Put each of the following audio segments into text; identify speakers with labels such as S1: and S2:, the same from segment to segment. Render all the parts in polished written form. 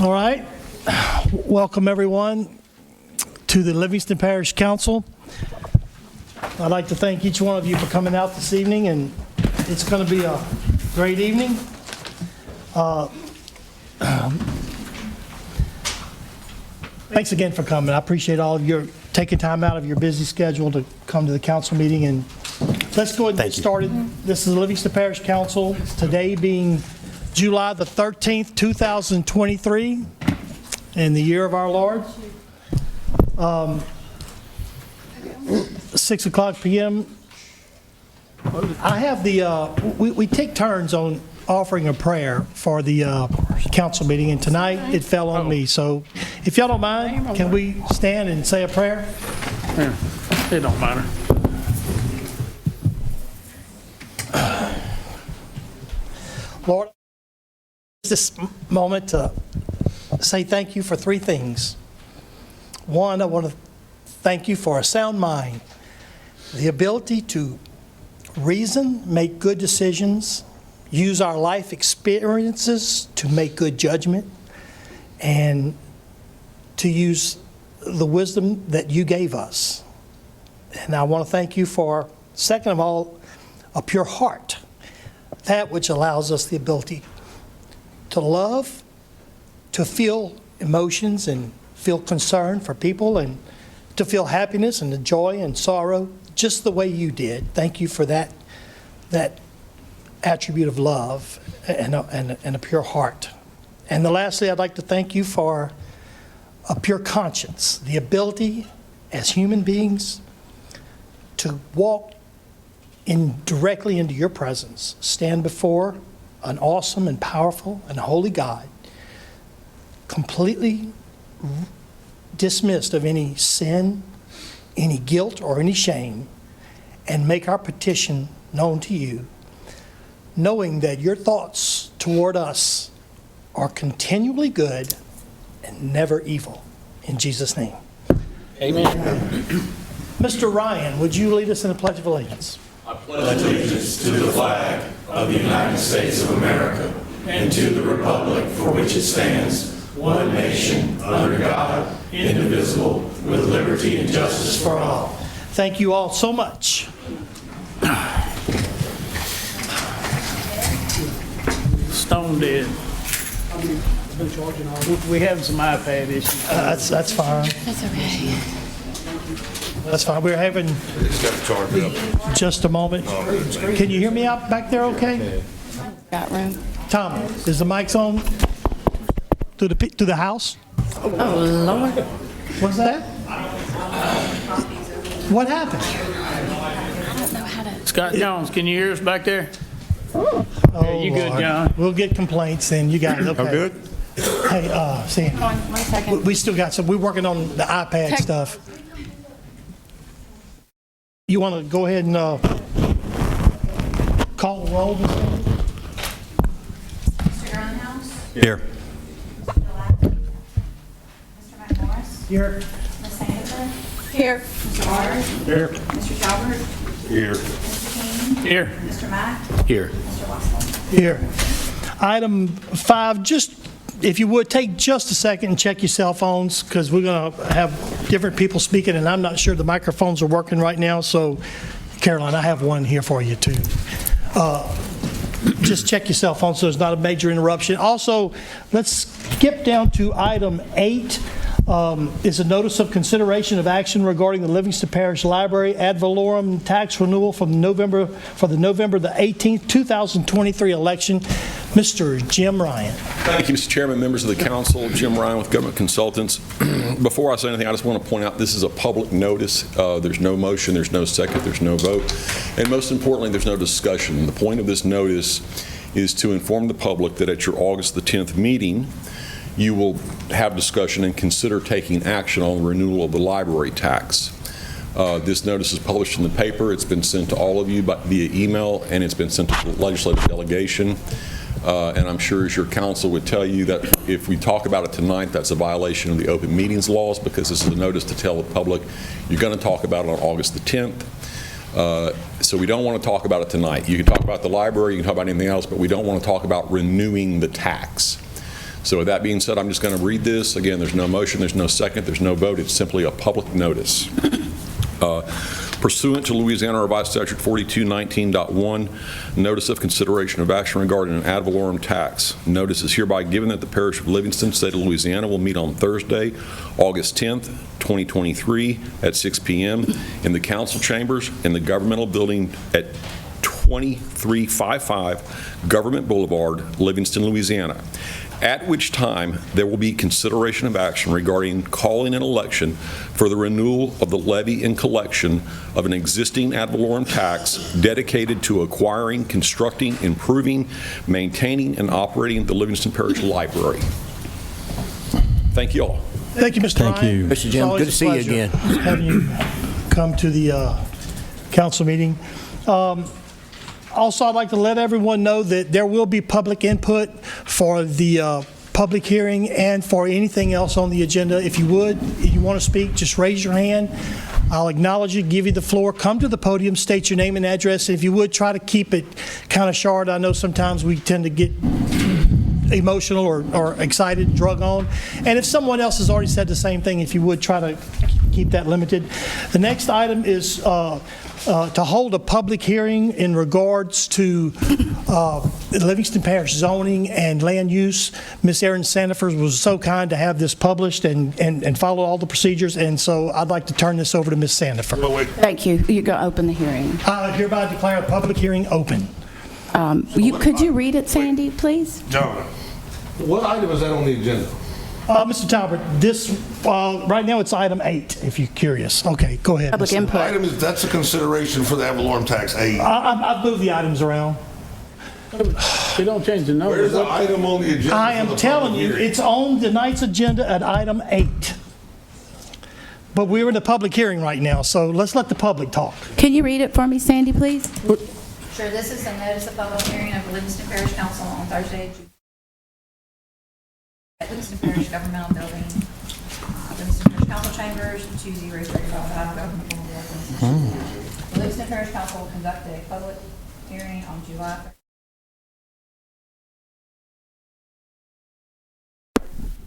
S1: All right. Welcome, everyone, to the Livingston Parish Council. I'd like to thank each one of you for coming out this evening, and it's going to be a great evening. Thanks again for coming. I appreciate all of your taking time out of your busy schedule to come to the council meeting. And let's go ahead and get started. This is the Livingston Parish Council, today being July the 13th, 2023, in the year of our Lord. 6 o'clock p.m. I have the, we take turns on offering a prayer for the council meeting, and tonight it fell on me. So if y'all don't mind, can we stand and say a prayer?
S2: Yeah, it don't matter.
S1: Lord, this moment to say thank you for three things. One, I want to thank you for a sound mind, the ability to reason, make good decisions, use our life experiences to make good judgment, and to use the wisdom that you gave us. And I want to thank you for, second of all, a pure heart, that which allows us the ability to love, to feel emotions and feel concern for people, and to feel happiness and the joy and sorrow just the way you did. Thank you for that attribute of love and a pure heart. And lastly, I'd like to thank you for a pure conscience, the ability as human beings to walk directly into your presence, stand before an awesome and powerful and holy God, completely dismissed of any sin, any guilt, or any shame, and make our petition known to you, knowing that your thoughts toward us are continually good and never evil. In Jesus' name.
S2: Amen.
S1: Mr. Ryan, would you lead us in the Pledge of Allegiance?
S3: I pledge allegiance to the flag of the United States of America and to the republic for which it stands, one nation, under God, indivisible, with liberty and justice for all.
S1: Thank you all so much.
S2: Stone dead. We have some iPad issues.
S1: That's fine.
S4: That's okay.
S1: That's fine. We're having just a moment. Can you hear me out back there okay?
S4: Got room.
S1: Tom, is the mics on through the house?
S4: Oh, Lord.
S1: What's that? What happened?
S4: I don't know how to.
S2: Scott Jones, can you hear us back there?
S1: Oh,
S2: you good,
S1: Lord.
S2: John?
S1: We'll get complaints then. You got it. Okay.
S3: good?
S1: Hey, Sandy,
S4: Hold on 1 second.
S1: we still got some. We're working on the iPad
S4: Check.
S1: stuff. You want to go ahead and call the roll?
S5: Mr. Grindhouse?
S3: Here.
S5: Mr. Gillette? Mr. McMorris?
S1: Here.
S5: Ms. Sandifer?
S4: Here.
S5: Mr. Waters?
S2: Here.
S5: Mr. Calvert?
S3: Here.
S5: Mr. King?
S2: Here.
S5: Mr. Mack?
S2: Here.
S5: Mr. Wessel?
S1: Here. Item 5, just if you would, take just a second and check your cell phones, because we're going to have different people speaking, and I'm not sure the microphones are working right now. So, Caroline, I have one here for you, too. Just check your cell phone so there's not a major interruption. Also, let's skip down to item 8. Is a notice of consideration of action regarding the Livingston Parish Library ad valorem tax renewal for the November the 18th, 2023 election. Mr. Jim Ryan.
S6: Thank you, Mr. Chairman, members of the council. Jim Ryan with Government Consultants. Before I say anything, I just want to point out this is a public notice. There's no motion, there's no second, there's no vote, and most importantly, there's no discussion. The point of this notice is to inform the public that at your August the 10th meeting, you will have discussion and consider taking action on the renewal of the library tax. This notice is published in the paper. It's been sent to all of you via email, and it's been sent to the legislative delegation. And I'm sure as your counsel would tell you that if we talk about it tonight, that's a violation of the open meetings laws, because this is a notice to tell the public you're going to talk about it on August the 10th. So we don't want to talk about it tonight. You can talk about the library, you can talk about anything else, but we don't want to talk about renewing the tax. So with that being said, I'm just going to read this. Again, there's no motion, there's no second, there's no vote. It's simply a public notice. Pursuant to Louisiana Revised Statute 4219.1, notice of consideration of action regarding an ad valorem tax. Notice is hereby given that the Parish of Livingston, State of Louisiana, will meet on Thursday, August 10th, 2023, at 6 p.m. in the council chambers in the governmental building at 2355 Government Boulevard, Livingston, Louisiana, at which time there will be consideration of action regarding calling an election for the renewal of the levy and collection of an existing ad valorem tax dedicated to acquiring, constructing, improving, maintaining, and operating the Livingston Parish Library. Thank you all.
S1: Thank you, Mr. Ryan.
S7: Thank you.
S8: Mr. Jim,
S1: It's always
S8: good to
S1: a
S8: see you
S1: pleasure
S8: again.
S1: Having you come to the council meeting. Also, I'd like to let everyone know that there will be public input for the public hearing and for anything else on the agenda. If you want to speak, just raise your hand. I'll acknowledge you, give you the floor. Come to the podium, state your name and address. And if you would, try to keep it kind of short. I know sometimes we tend to get emotional or excited, drug on. And if someone else has already said the same thing, if you would, try to keep that limited. The next item is to hold a public hearing in regards to Livingston Parish zoning and land use. Ms. Erin Sandifer was so kind to have this published and follow all the procedures, and so I'd like to turn this over to Ms. Sandifer.
S4: Thank you. You're going to open the hearing.
S1: I hereby declare a public hearing open.
S4: Could you read it, Sandy, please?
S9: Gentlemen, what item is that on the agenda?
S1: Mr. Talbot, this, right now it's item 8, if you're curious. Okay, go ahead.
S4: Public
S1: Ms.
S4: input.
S9: Item is, that's a consideration for the ad valorem tax 8.
S1: I've moved the items around.
S2: You don't change the number.
S9: Where's the item on the agenda?
S1: I
S9: for
S1: am
S9: the
S1: telling
S9: public
S1: you,
S9: hearing?
S1: it's on tonight's agenda at item 8. But we're in the public hearing right now, so let's let the public talk.
S4: Can you read it for me, Sandy, please?
S5: Sure, this is the notice of public hearing of the Livingston Parish Council on Thursday, at Livingston Parish Governmental Building, Livingston Parish Council Chambers, 2035 Government Boulevard, Livingston. The Livingston Parish Council will conduct a public hearing on July 3rd.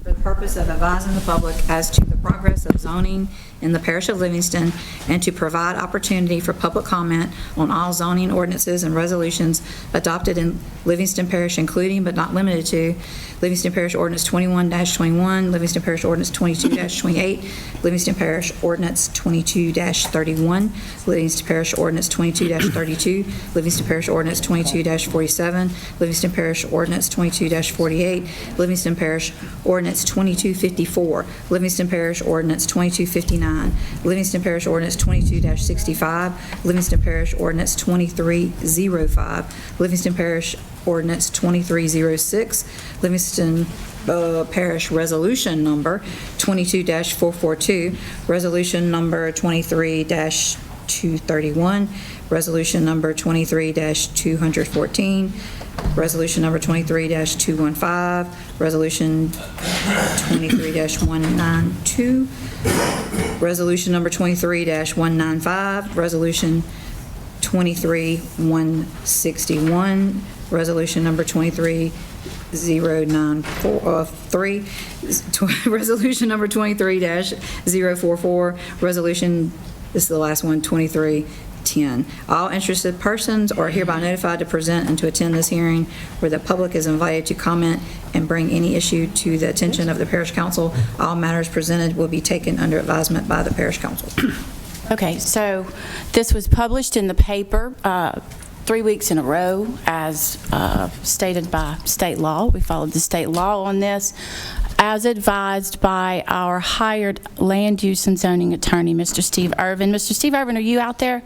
S5: For the purpose of advising the public as to the progress of zoning in the parish of Livingston and to provide opportunity for public comment on all zoning ordinances and resolutions adopted in Livingston Parish, including but not limited to Livingston Parish Ordinance 21-21, Livingston Parish Ordinance 22-28, Livingston Parish Ordinance 22-31, Livingston Parish Ordinance 22-32, Livingston Parish Ordinance 22-47, Livingston Parish Ordinance 22-48, Livingston Parish Ordinance 2254, Livingston Parish Ordinance 2259, Livingston Parish Ordinance 22-65, Livingston Parish Ordinance 2305, Livingston Parish Ordinance 2306, Livingston Parish Resolution Number 22-442, Resolution Number 23-231, Resolution Number 23-214, Resolution Number 23-215, Resolution 23-192, Resolution Number 23-195, Resolution 23-161, Resolution Number 23-093, Resolution Number 23-044, Resolution, this is the last one, 23-10. All interested persons are hereby notified to present and to attend this hearing, where the public is invited to comment and bring any issue to the attention of the parish council. All matters presented will be taken under advisement by the parish council.
S4: Okay, so this was published in the paper 3 weeks in a row as stated by state law. We followed the state law on this, as advised by our hired land use and zoning attorney, Mr. Steve Irvin. Mr. Steve Irvin, are you out there?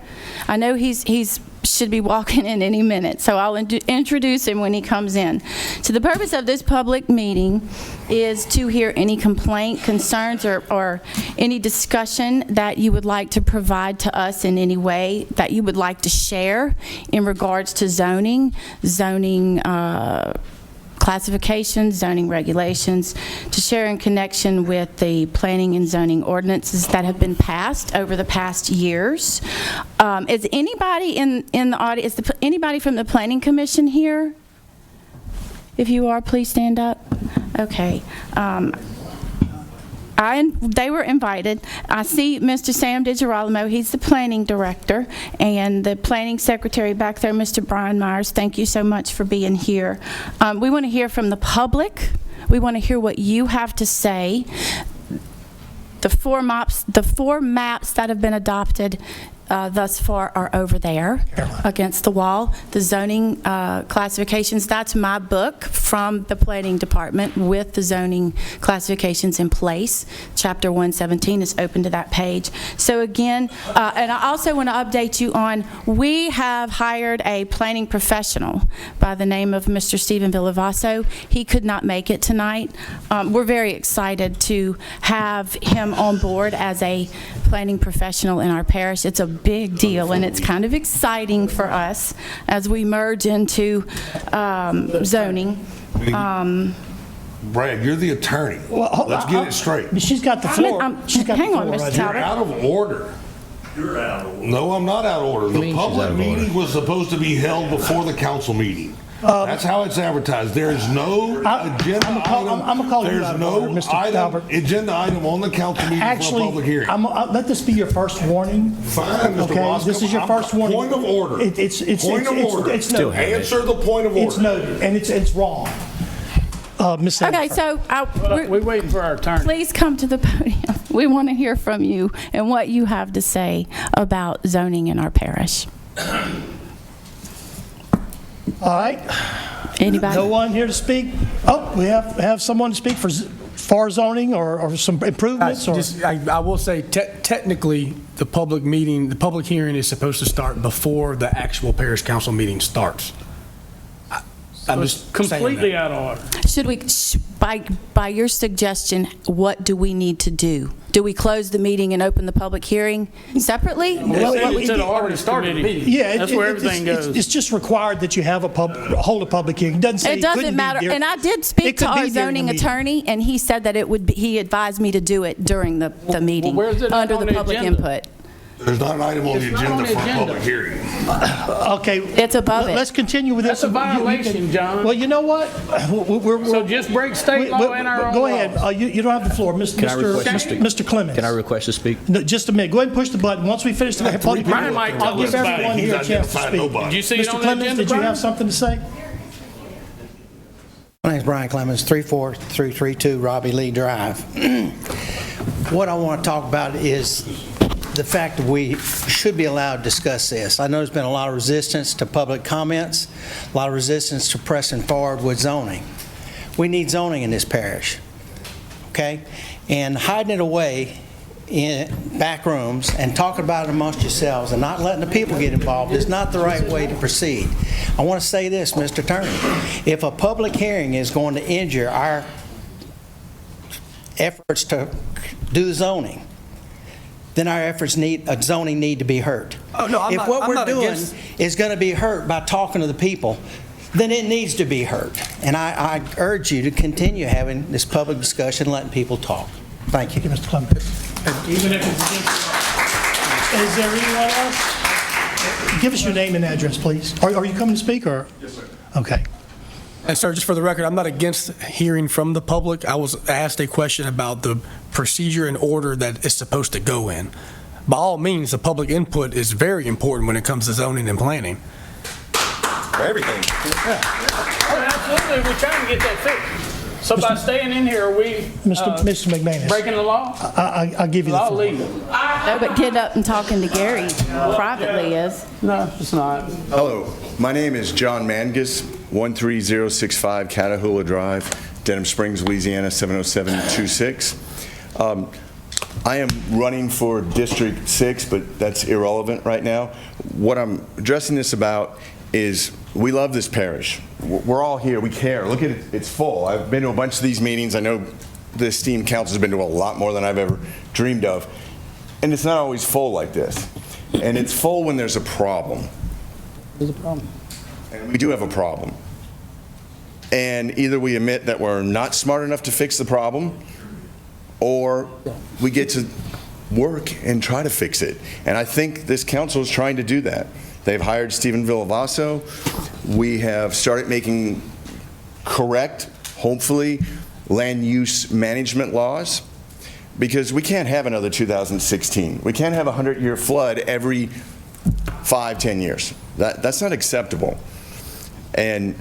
S4: I know he's should be walking in any minute, so I'll introduce him when he comes in. So the purpose of this public meeting is to hear any complaint, concerns, or any discussion that you would like to provide to us in any way that you would like to share in regards to zoning classifications, zoning regulations, to share in connection with the planning and zoning ordinances that have been passed over the past years. Is anybody in the audience, anybody from the Planning Commission here? If you are, please stand up. Okay. They were invited. I see Mr. Sam DiGirolamo, he's the planning director, and the planning secretary back there, Mr. Brian Myers. Thank you so much for being here. We want to hear from the public. We want to hear what you have to say. The four maps that have been adopted thus far are over there against the wall. The zoning classifications, that's my book from the planning department with the zoning classifications in place. Chapter 117 is open to that page. So again, and I also want to update you on, we have hired a planning professional by the name of Mr. Stephen Villavasso. He could not make it tonight. We're very excited to have him on board as a planning professional in our parish. It's a big deal, and it's kind of exciting for us as we merge into zoning.
S9: Brad, you're the attorney. Let's get it straight.
S1: She's got the floor. She's got
S4: Hang
S1: the
S4: on,
S1: floor
S4: Mr.
S1: right
S4: Talbot.
S9: You're out of order.
S3: You're out of order.
S9: No, I'm not out of order. The public meeting was supposed to be held before the council meeting. That's how it's advertised. There's no agenda
S1: I'm gonna call you
S9: There's
S1: out of
S9: no
S1: order, Mr. Talbot.
S9: agenda item on the council meeting for a
S1: Actually,
S9: public hearing.
S1: let this be your first warning.
S9: Fine, Mr.
S1: Okay,
S9: Roscoe.
S1: this is your first warning.
S9: Point of order. Point of order.
S1: It's noted.
S9: Answer the point of
S1: It's
S9: order.
S1: noted, and it's wrong. Ms.
S4: Okay,
S1: Sanford.
S4: so
S2: We're waiting for our turn.
S4: please come to the podium. We want to hear from you and what you have to say about zoning in our parish.
S1: All right.
S4: Anybody?
S1: No one here to speak? Oh, we have someone to speak for zoning or some improvements? Or
S7: I will say, technically, the public hearing is supposed to start before the actual parish council meeting starts. I'm
S2: It's
S7: just saying
S2: completely
S7: that.
S2: out of order.
S4: Should we, by your suggestion, what do we need to do? Do we close the meeting and open the public hearing separately?
S2: It's an
S7: already
S2: ordinance
S7: started the
S2: committee.
S7: meeting.
S1: Yeah,
S2: That's where everything goes.
S1: It's just required that you have hold a public hearing. It doesn't say
S4: It
S1: couldn't
S4: doesn't
S1: be
S4: matter,
S1: during-
S4: and I did
S1: It
S4: speak to
S1: could be
S4: our
S1: during the
S4: zoning
S1: meeting.
S4: attorney, and he said that it would be, he advised me to do it during the meeting,
S2: where's it
S4: under
S2: on
S4: the
S2: the
S4: public
S2: agenda?
S4: input.
S9: There's not an item on the
S2: It's not
S9: agenda
S2: on the
S9: for a
S2: agenda.
S9: public hearing.
S1: Okay.
S4: It's above it.
S1: Let's continue with this.
S2: That's a violation, John.
S1: Well, you know what?
S2: So just break state law and our own
S1: Go ahead.
S2: laws.
S1: You don't have the floor, Mr. Clemens.
S8: Can I request to speak?
S1: No, just a minute. Go ahead and push the button. Once we finish the public
S2: Brian
S1: hearing,
S2: might
S1: I'll
S2: tell
S1: give
S2: us about it.
S1: everyone
S9: He's
S1: here a chance to
S9: identified
S1: speak.
S9: nobody.
S2: Did you see it
S1: Mr.
S2: on the
S1: Clemens,
S2: agenda,
S1: did you
S2: Brian?
S1: have something to say?
S10: My name's Brian Clemens, 34332 Robbie Lee Drive. What I want to talk about is the fact that we should be allowed to discuss this. I know there's been a lot of resistance to public comments, a lot of resistance to pressing forward with zoning. We need zoning in this parish, okay? And hiding it away in back rooms and talking about it amongst yourselves and not letting the people get involved is not the right way to proceed. I want to say this, Mr. Attorney. If a public hearing is going to injure our efforts to do zoning, then our efforts zoning need to be heard.
S8: Oh, no, I'm
S10: if
S8: not-
S10: what
S8: I'm
S10: we're
S8: not
S10: doing
S8: against-
S10: is going to be hurt by talking to the people, then it needs to be heard. And I urge you to continue having this public discussion, letting people talk. Thank you.
S1: Thank you, Mr. Clemens.
S2: Even if it's against
S1: Is there anyone else? Give us your name and address, please. Are you coming to speak, or? Yes, sir. Okay.
S7: And sir, just for the record, I'm not against hearing from the public. I was asked a question about the procedure and order that it's supposed to go in. By all means, the public input is very important when it comes to zoning and planning.
S6: For everything.
S2: Oh, absolutely, we're trying to get that fixed. So by staying in here, are we
S1: Mr. McManus,
S2: breaking the law?
S1: I'll give you the
S2: I'll
S1: floor.
S2: leave.
S4: No, but getting up and talking to Gary privately is.
S2: No, it's not.
S11: Hello, my name is John Mangus, 13065 Catahoula Drive, Denham Springs, Louisiana, 70726. I am running for District 6, but that's irrelevant right now. What I'm addressing this about is we love this parish. We're all here. We care. Look at it. It's full. I've been to a bunch of these meetings. I know the esteemed council has been to a lot more than I've ever dreamed of. And it's not always full like this. And it's full when there's a problem.
S2: There's a problem.
S11: And we do have a problem. And either we admit that we're not smart enough to fix the problem, or we get to work and try to fix it. And I think this council is trying to do that. They've hired Stephen Villavasso. We have started making correct, hopefully, land use management laws, because we can't have another 2016. We can't have a 100-year flood every 5-10 years. That's not acceptable. And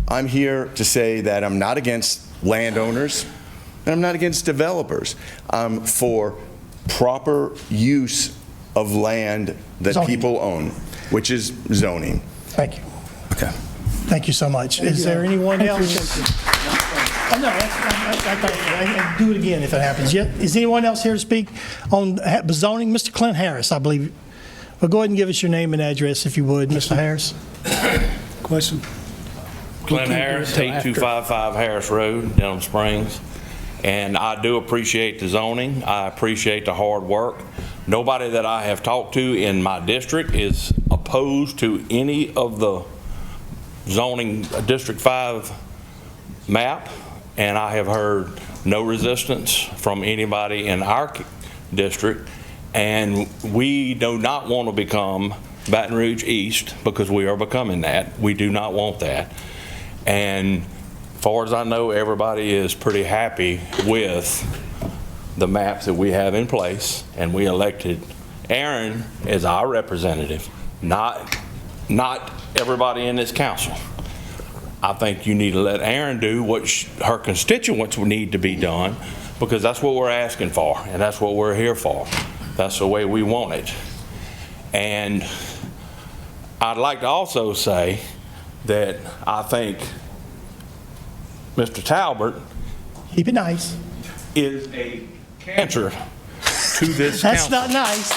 S11: I'm here to say that I'm not against landowners, and I'm not against developers. I'm for proper use of land that
S1: Zoning.
S11: people own, which is zoning.
S1: Thank you.
S11: Okay.
S1: Thank you so much. Is there anyone else? Oh, no, I do it again if it happens. Yeah. Is anyone else here to speak on zoning? Mr. Clint Harris, I believe. Well, go ahead and give us your name and address, if you would, Mr. Harris.
S7: Question?
S8: Clint Harris, 8255 Harris Road, Denham Springs. And I do appreciate the zoning. I appreciate the hard work. Nobody that I have talked to in my district is opposed to any of the zoning District 5 map, and I have heard no resistance from anybody in our district. And we do not want to become Baton Rouge East, because we are becoming that. We do not want that. And as far as I know, everybody is pretty happy with the maps that we have in place, and we elected Aaron as our representative, not everybody in this council. I think you need to let Aaron do what her constituents need to be done, because that's what we're asking for, and that's what we're here for. That's the way we want it. And I'd like to also say that I think Mr. Talbert,
S1: keep it nice,
S8: is a cancer to this
S1: That's
S8: council.
S1: not nice.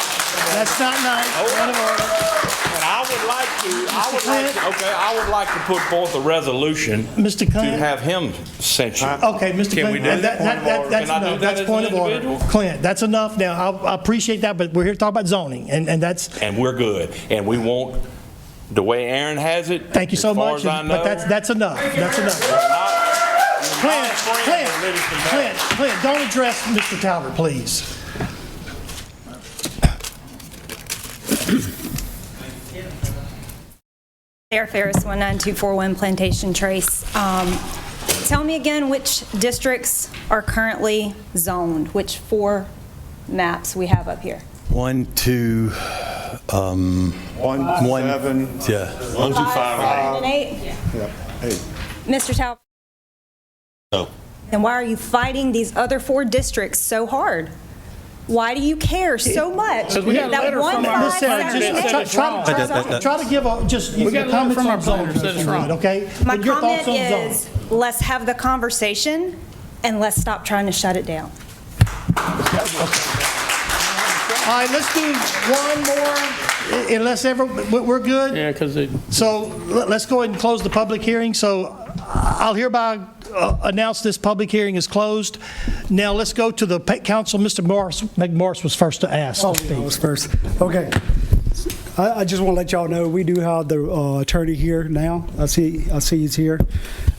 S1: That's not nice. Point of order.
S8: And I would like to put forth a resolution
S1: Mr.
S8: to
S1: Clint.
S8: have him censured.
S1: Okay, Mr.
S8: Can we
S1: Clint,
S8: do
S1: that's
S8: that?
S1: enough. That's point of order. Clint, that's enough now. I appreciate that, but we're here to talk about zoning, and that's.
S8: And we're good. And we want the way Aaron has it.
S1: Thank you so
S8: as far
S1: much,
S8: as I know,
S1: but that's enough. That's enough. Clint, don't address Mr. Talbot, please.
S12: Sarah Ferris, 19241 Plantation Trace. Tell me again which districts are currently zoned, which 4 maps we have up here.
S13: 1, 2,
S11: 1, 7,
S13: yeah.
S11: 1, 2, 5,
S12: 7 and 8?
S11: Yeah. 8.
S12: Mr. Talbot?
S9: No.
S12: Then why are you fighting these other 4 districts so hard? Why do you care so much?
S2: Because we got a letter from our
S1: Miss Sarah,
S2: planner that said it's wrong.
S1: try to give
S2: We got a letter from our planner that said it's
S1: zoning,
S2: wrong.
S1: okay?
S12: My
S1: But your thoughts
S12: comment
S1: on zoning.
S12: is, let's have the conversation and let's stop trying to shut it down.
S1: All right, let's do one more, unless we're good?
S2: Yeah, because
S1: So let's go ahead and close the public hearing. So I'll hereby announce this public hearing is closed. Now let's go to the council. Mr. McMorris was first to ask.
S14: Oh, I was first. Okay. I just want to let y'all know, we do have the attorney here now. I see he's here.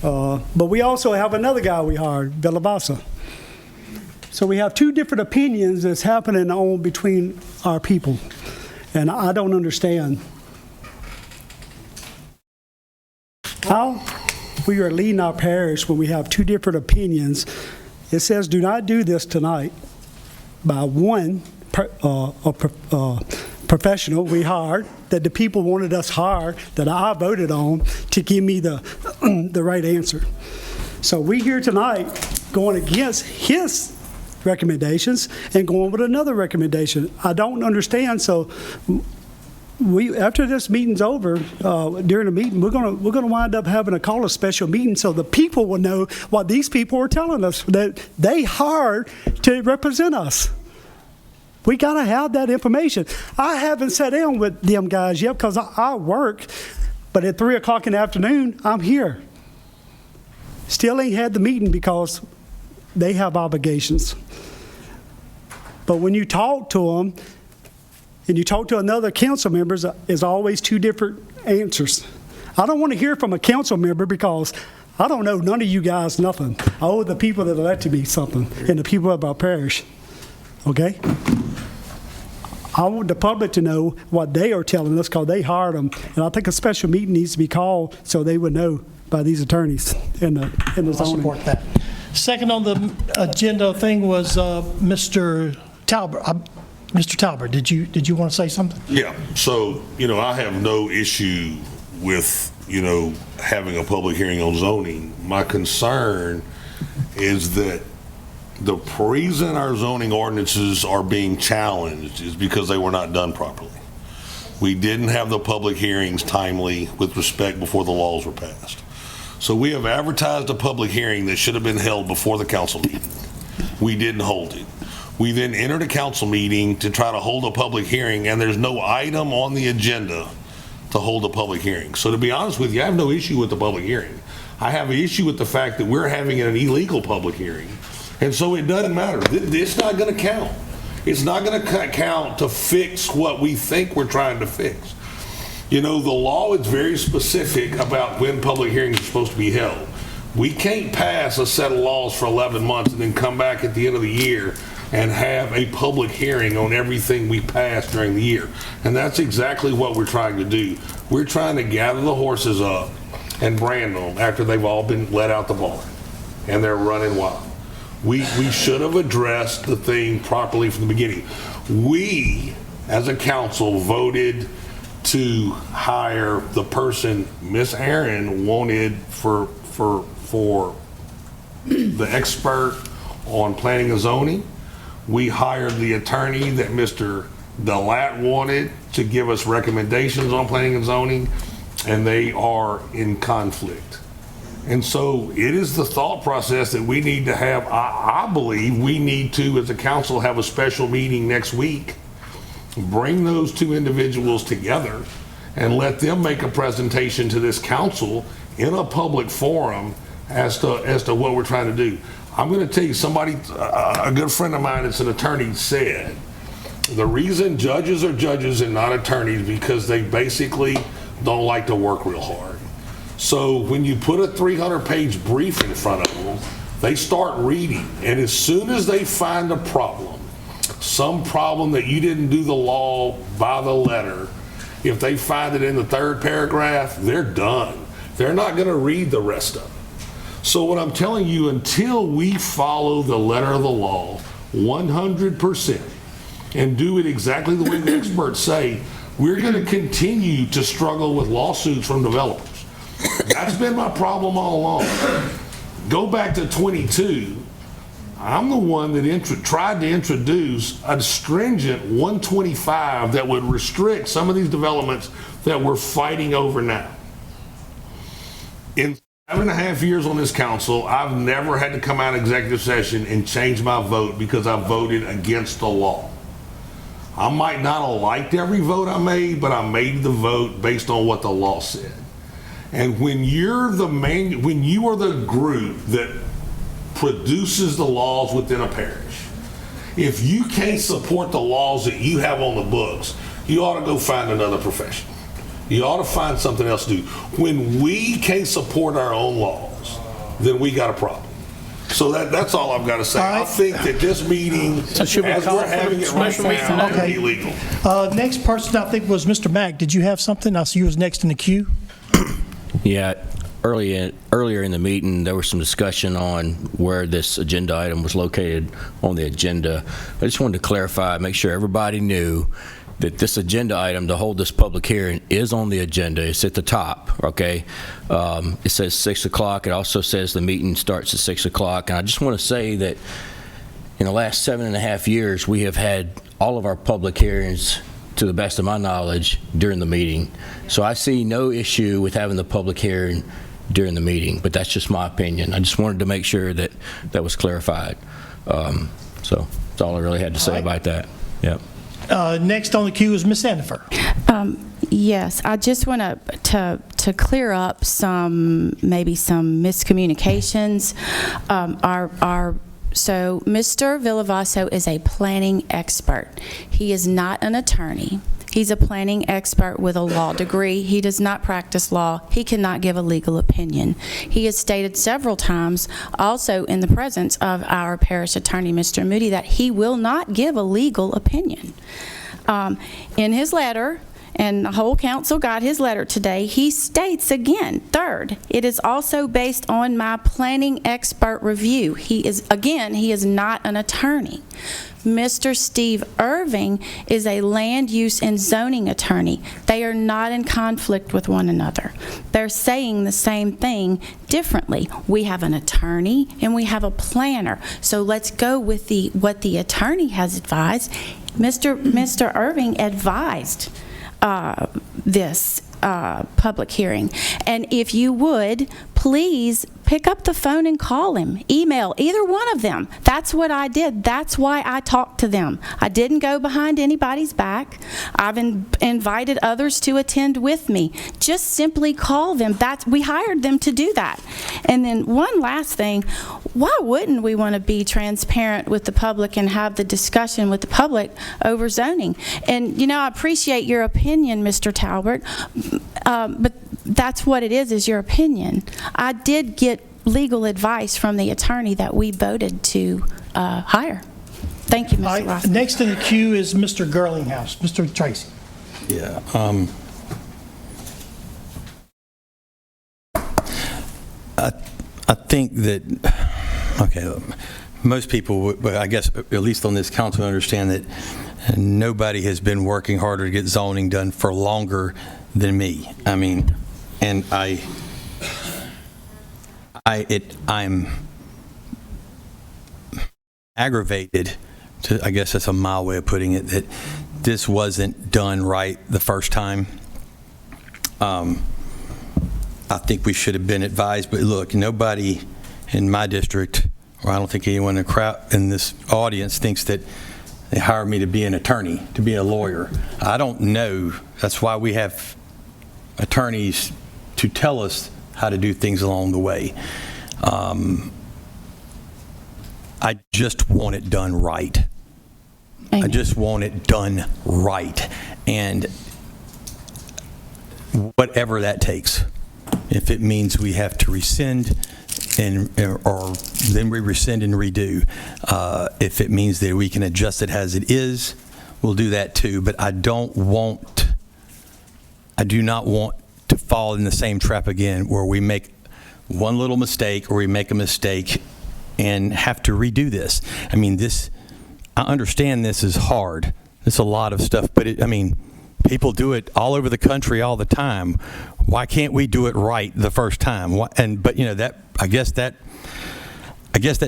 S14: But we also have another guy we hired, Villavasa. So we have 2 different opinions that's happening on between our people. And I don't understand how we are leading our parish when we have 2 different opinions. It says, do not do this tonight, by one professional we hired, that the people wanted us hired, that I voted on, to give me the right answer. So we here tonight going against his recommendations and going with another recommendation. I don't understand. So after this meeting's over, during the meeting, we're gonna wind up having to call a special meeting so the people will know what these people are telling us, that they hired to represent us. We gotta have that information. I haven't sat down with them guys yet because I work, but at 3 o'clock in the afternoon, I'm here. Still ain't had the meeting because they have obligations. But when you talk to them, and you talk to another council member, there's always 2 different answers. I don't want to hear from a council member because I don't know none of you guys nothing. I owe the people that elected me something, and the people of our parish. Okay? I want the public to know what they are telling us because they hired them. And I think a special meeting needs to be called so they would know by these attorneys in the
S1: I'll
S14: zoning.
S1: support that. Second on the agenda thing was Mr. Talbot. Mr. Talbot, did you want to say something?
S9: Yeah, so, I have no issue with, having a public hearing on zoning. My concern is that the reason our zoning ordinances are being challenged is because they were not done properly. We didn't have the public hearings timely with respect before the laws were passed. So we have advertised a public hearing that should have been held before the council meeting. We didn't hold it. We then entered a council meeting to try to hold a public hearing, and there's no item on the agenda to hold a public hearing. So to be honest with you, I have no issue with the public hearing. I have an issue with the fact that we're having an illegal public hearing. And so it doesn't matter. It's not going to count. It's not going to count to fix what we think we're trying to fix. The law is very specific about when public hearings are supposed to be held. We can't pass a set of laws for 11 months and then come back at the end of the year and have a public hearing on everything we pass during the year. And that's exactly what we're trying to do. We're trying to gather the horses up and brand them after they've all been let out the barn and they're running wild. We should have addressed the thing properly from the beginning. We, as a council, voted to hire the person Miss Aaron wanted for the expert on planning and zoning. We hired the attorney that Mr. Delat wanted to give us recommendations on planning and zoning, and they are in conflict. And so it is the thought process that we need to have. I believe we need to, as a council, have a special meeting next week, bring those two individuals together and let them make a presentation to this council in a public forum as to what we're trying to do. I'm going to tell you, a good friend of mine that's an attorney said, the reason judges are judges and not attorneys because they basically don't like to work real hard. So when you put a 300-page brief in front of them, they start reading, and as soon as they find a problem, some problem that you didn't do the law by the letter, if they find it in the third paragraph, they're done. They're not going to read the rest of it. So what I'm telling you, until we follow the letter of the law 100% and do it exactly the way the experts say, we're going to continue to struggle with lawsuits from developers. That's been my problem all along. Go back to 22. I'm the one that tried to introduce a stringent 125 that would restrict some of these developments that we're fighting over now. In 7.5 years on this council, I've never had to come out of executive session and change my vote because I voted against the law. I might not have liked every vote I made, but I made the vote based on what the law said. And when you are the group that produces the laws within a parish, if you can't support the laws that you have on the books, you ought to go find another profession. You ought to find something else to do. When we can't support our own laws, then we got a problem. So that's all I've got to say. I think that this meeting, as we're having it right now, is illegal.
S1: Next person I think was Mr. Mack. Did you have something? I see you was next in the queue.
S13: Yeah, earlier in the meeting, there was some discussion on where this agenda item was located on the agenda. I just wanted to clarify, make sure everybody knew that this agenda item to hold this public hearing is on the agenda. It's at the top, okay? It says 6 o'clock. It also says the meeting starts at 6 o'clock. And I just want to say that in the last 7.5 years, we have had all of our public hearings, to the best of my knowledge, during the meeting. So I see no issue with having the public hearing during the meeting, but that's just my opinion. I just wanted to make sure that that was clarified. So that's all I really had to say about that. Yep.
S1: Next on the queue is Ms. Sandifer.
S4: Yes, I just want to clear up maybe some miscommunications. So Mr. Villavaso is a planning expert. He is not an attorney. He's a planning expert with a law degree. He does not practice law. He cannot give a legal opinion. He has stated several times, also in the presence of our parish attorney, Mr. Moody, that he will not give a legal opinion. In his letter, and the whole council got his letter today, he states again, third, it is also based on my planning expert review. He is not an attorney. Mr. Steve Irving is a land use and zoning attorney. They are not in conflict with one another. They're saying the same thing differently. We have an attorney and we have a planner. So let's go with what the attorney has advised. Mr. Irving advised this public hearing. And if you would, please pick up the phone and call him, email, either one of them. That's what I did. That's why I talked to them. I didn't go behind anybody's back. I've invited others to attend with me. Just simply call them. We hired them to do that. And then one last thing, why wouldn't we want to be transparent with the public and have the discussion with the public over zoning? And, I appreciate your opinion, Mr. Talbert, but that's what it is your opinion. I did get legal advice from the attorney that we voted to hire. Thank you, Mr. Ross.
S1: Next in the queue is Mr. Girlinghouse. Mr. Tracy.
S15: Yeah. I think that, most people, I guess, at least on this council, understand that nobody has been working harder to get zoning done for longer than me. I mean, and I'm aggravated, I guess that's a mild way of putting it, that this wasn't done right the first time. I think we should have been advised, but look, nobody in my district, or I don't think anyone in this audience thinks that they hired me to be an attorney, to be a lawyer. I don't know. That's why we have attorneys to tell us how to do things along the way. I just want it done right.
S4: Amen.
S15: I just want it done right. And whatever that takes. If it means we have to rescind or then we rescind and redo. If it means that we can adjust it as it is, we'll do that too. But I do not want to fall in the same trap again where we make one little mistake or we make a mistake and have to redo this. I mean, I understand this is hard. It's a lot of stuff, but people do it all over the country all the time. Why can't we do it right the first time? But I guess that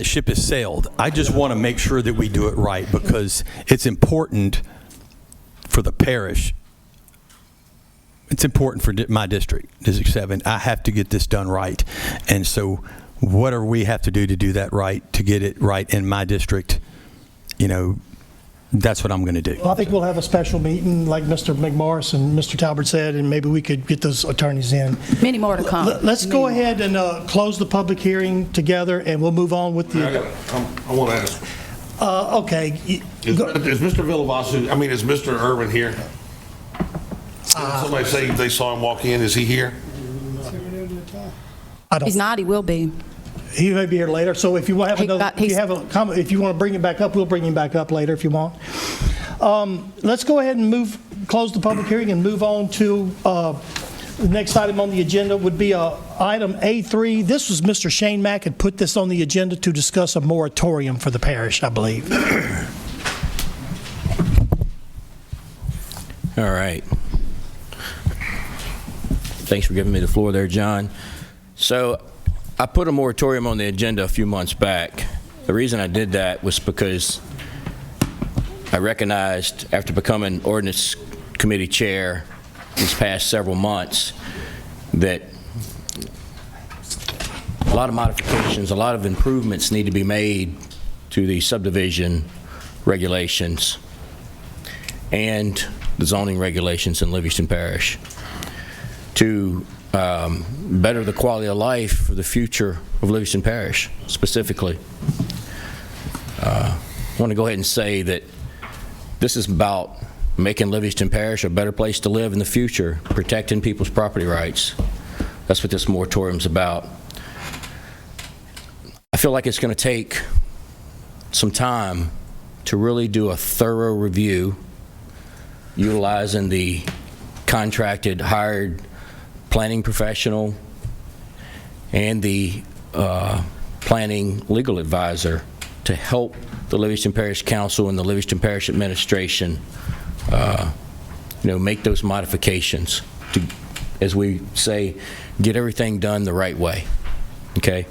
S15: ship has sailed. I just want to make sure that we do it right because it's important for the parish. It's important for my district, District 7. I have to get this done right. And so what do we have to do that right, to get it right in my district? That's what I'm going to do.
S1: Well, I think we'll have a special meeting, like Mr. McMorris and Mr. Talbert said, and maybe we could get those attorneys in.
S4: Many more to come.
S1: Let's go ahead and close the public hearing together, and we'll move on with the...
S9: I want to ask.
S1: Okay.
S9: Is Mr. Villavasu, is Mr. Irvin here? Somebody say they saw him walk in. Is he here?
S4: He's not. He will be.
S1: He may be here later. So if you have a comment, if you want to bring him back up, we'll bring him back up later if you want. Let's go ahead and close the public hearing and move on to the next item on the agenda would be item A3. This was Mr. Shane Mack had put this on the agenda to discuss a moratorium for the parish, I believe.
S13: All right. Thanks for giving me the floor there, John. So I put a moratorium on the agenda a few months back. The reason I did that was because I recognized after becoming ordinance committee chair these past several months that a lot of modifications, a lot of improvements need to be made to the subdivision regulations and the zoning regulations in Livingston Parish to better the quality of life for the future of Livingston Parish specifically. I want to go ahead and say that this is about making Livingston Parish a better place to live in the future, protecting people's property rights. That's what this moratorium is about. I feel like it's going to take some time to really do a thorough review utilizing the contracted, hired planning professional and the planning legal advisor to help the Livingston Parish Council and the Livingston Parish Administration, make those modifications to, as we say, get everything done the right way. Okay.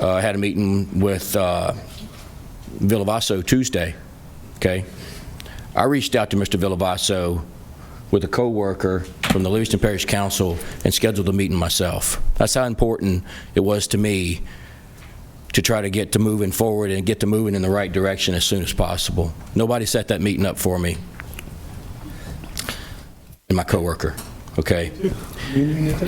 S13: I had a meeting with Villavasso Tuesday. Okay. I reached out to Mr. Villavasso with a co-worker from the Livingston Parish Council and scheduled a meeting myself. That's how important it was to me to try to get to moving forward and get to moving in the right direction as soon as possible. Nobody set that meeting up for me. And my coworker, okay?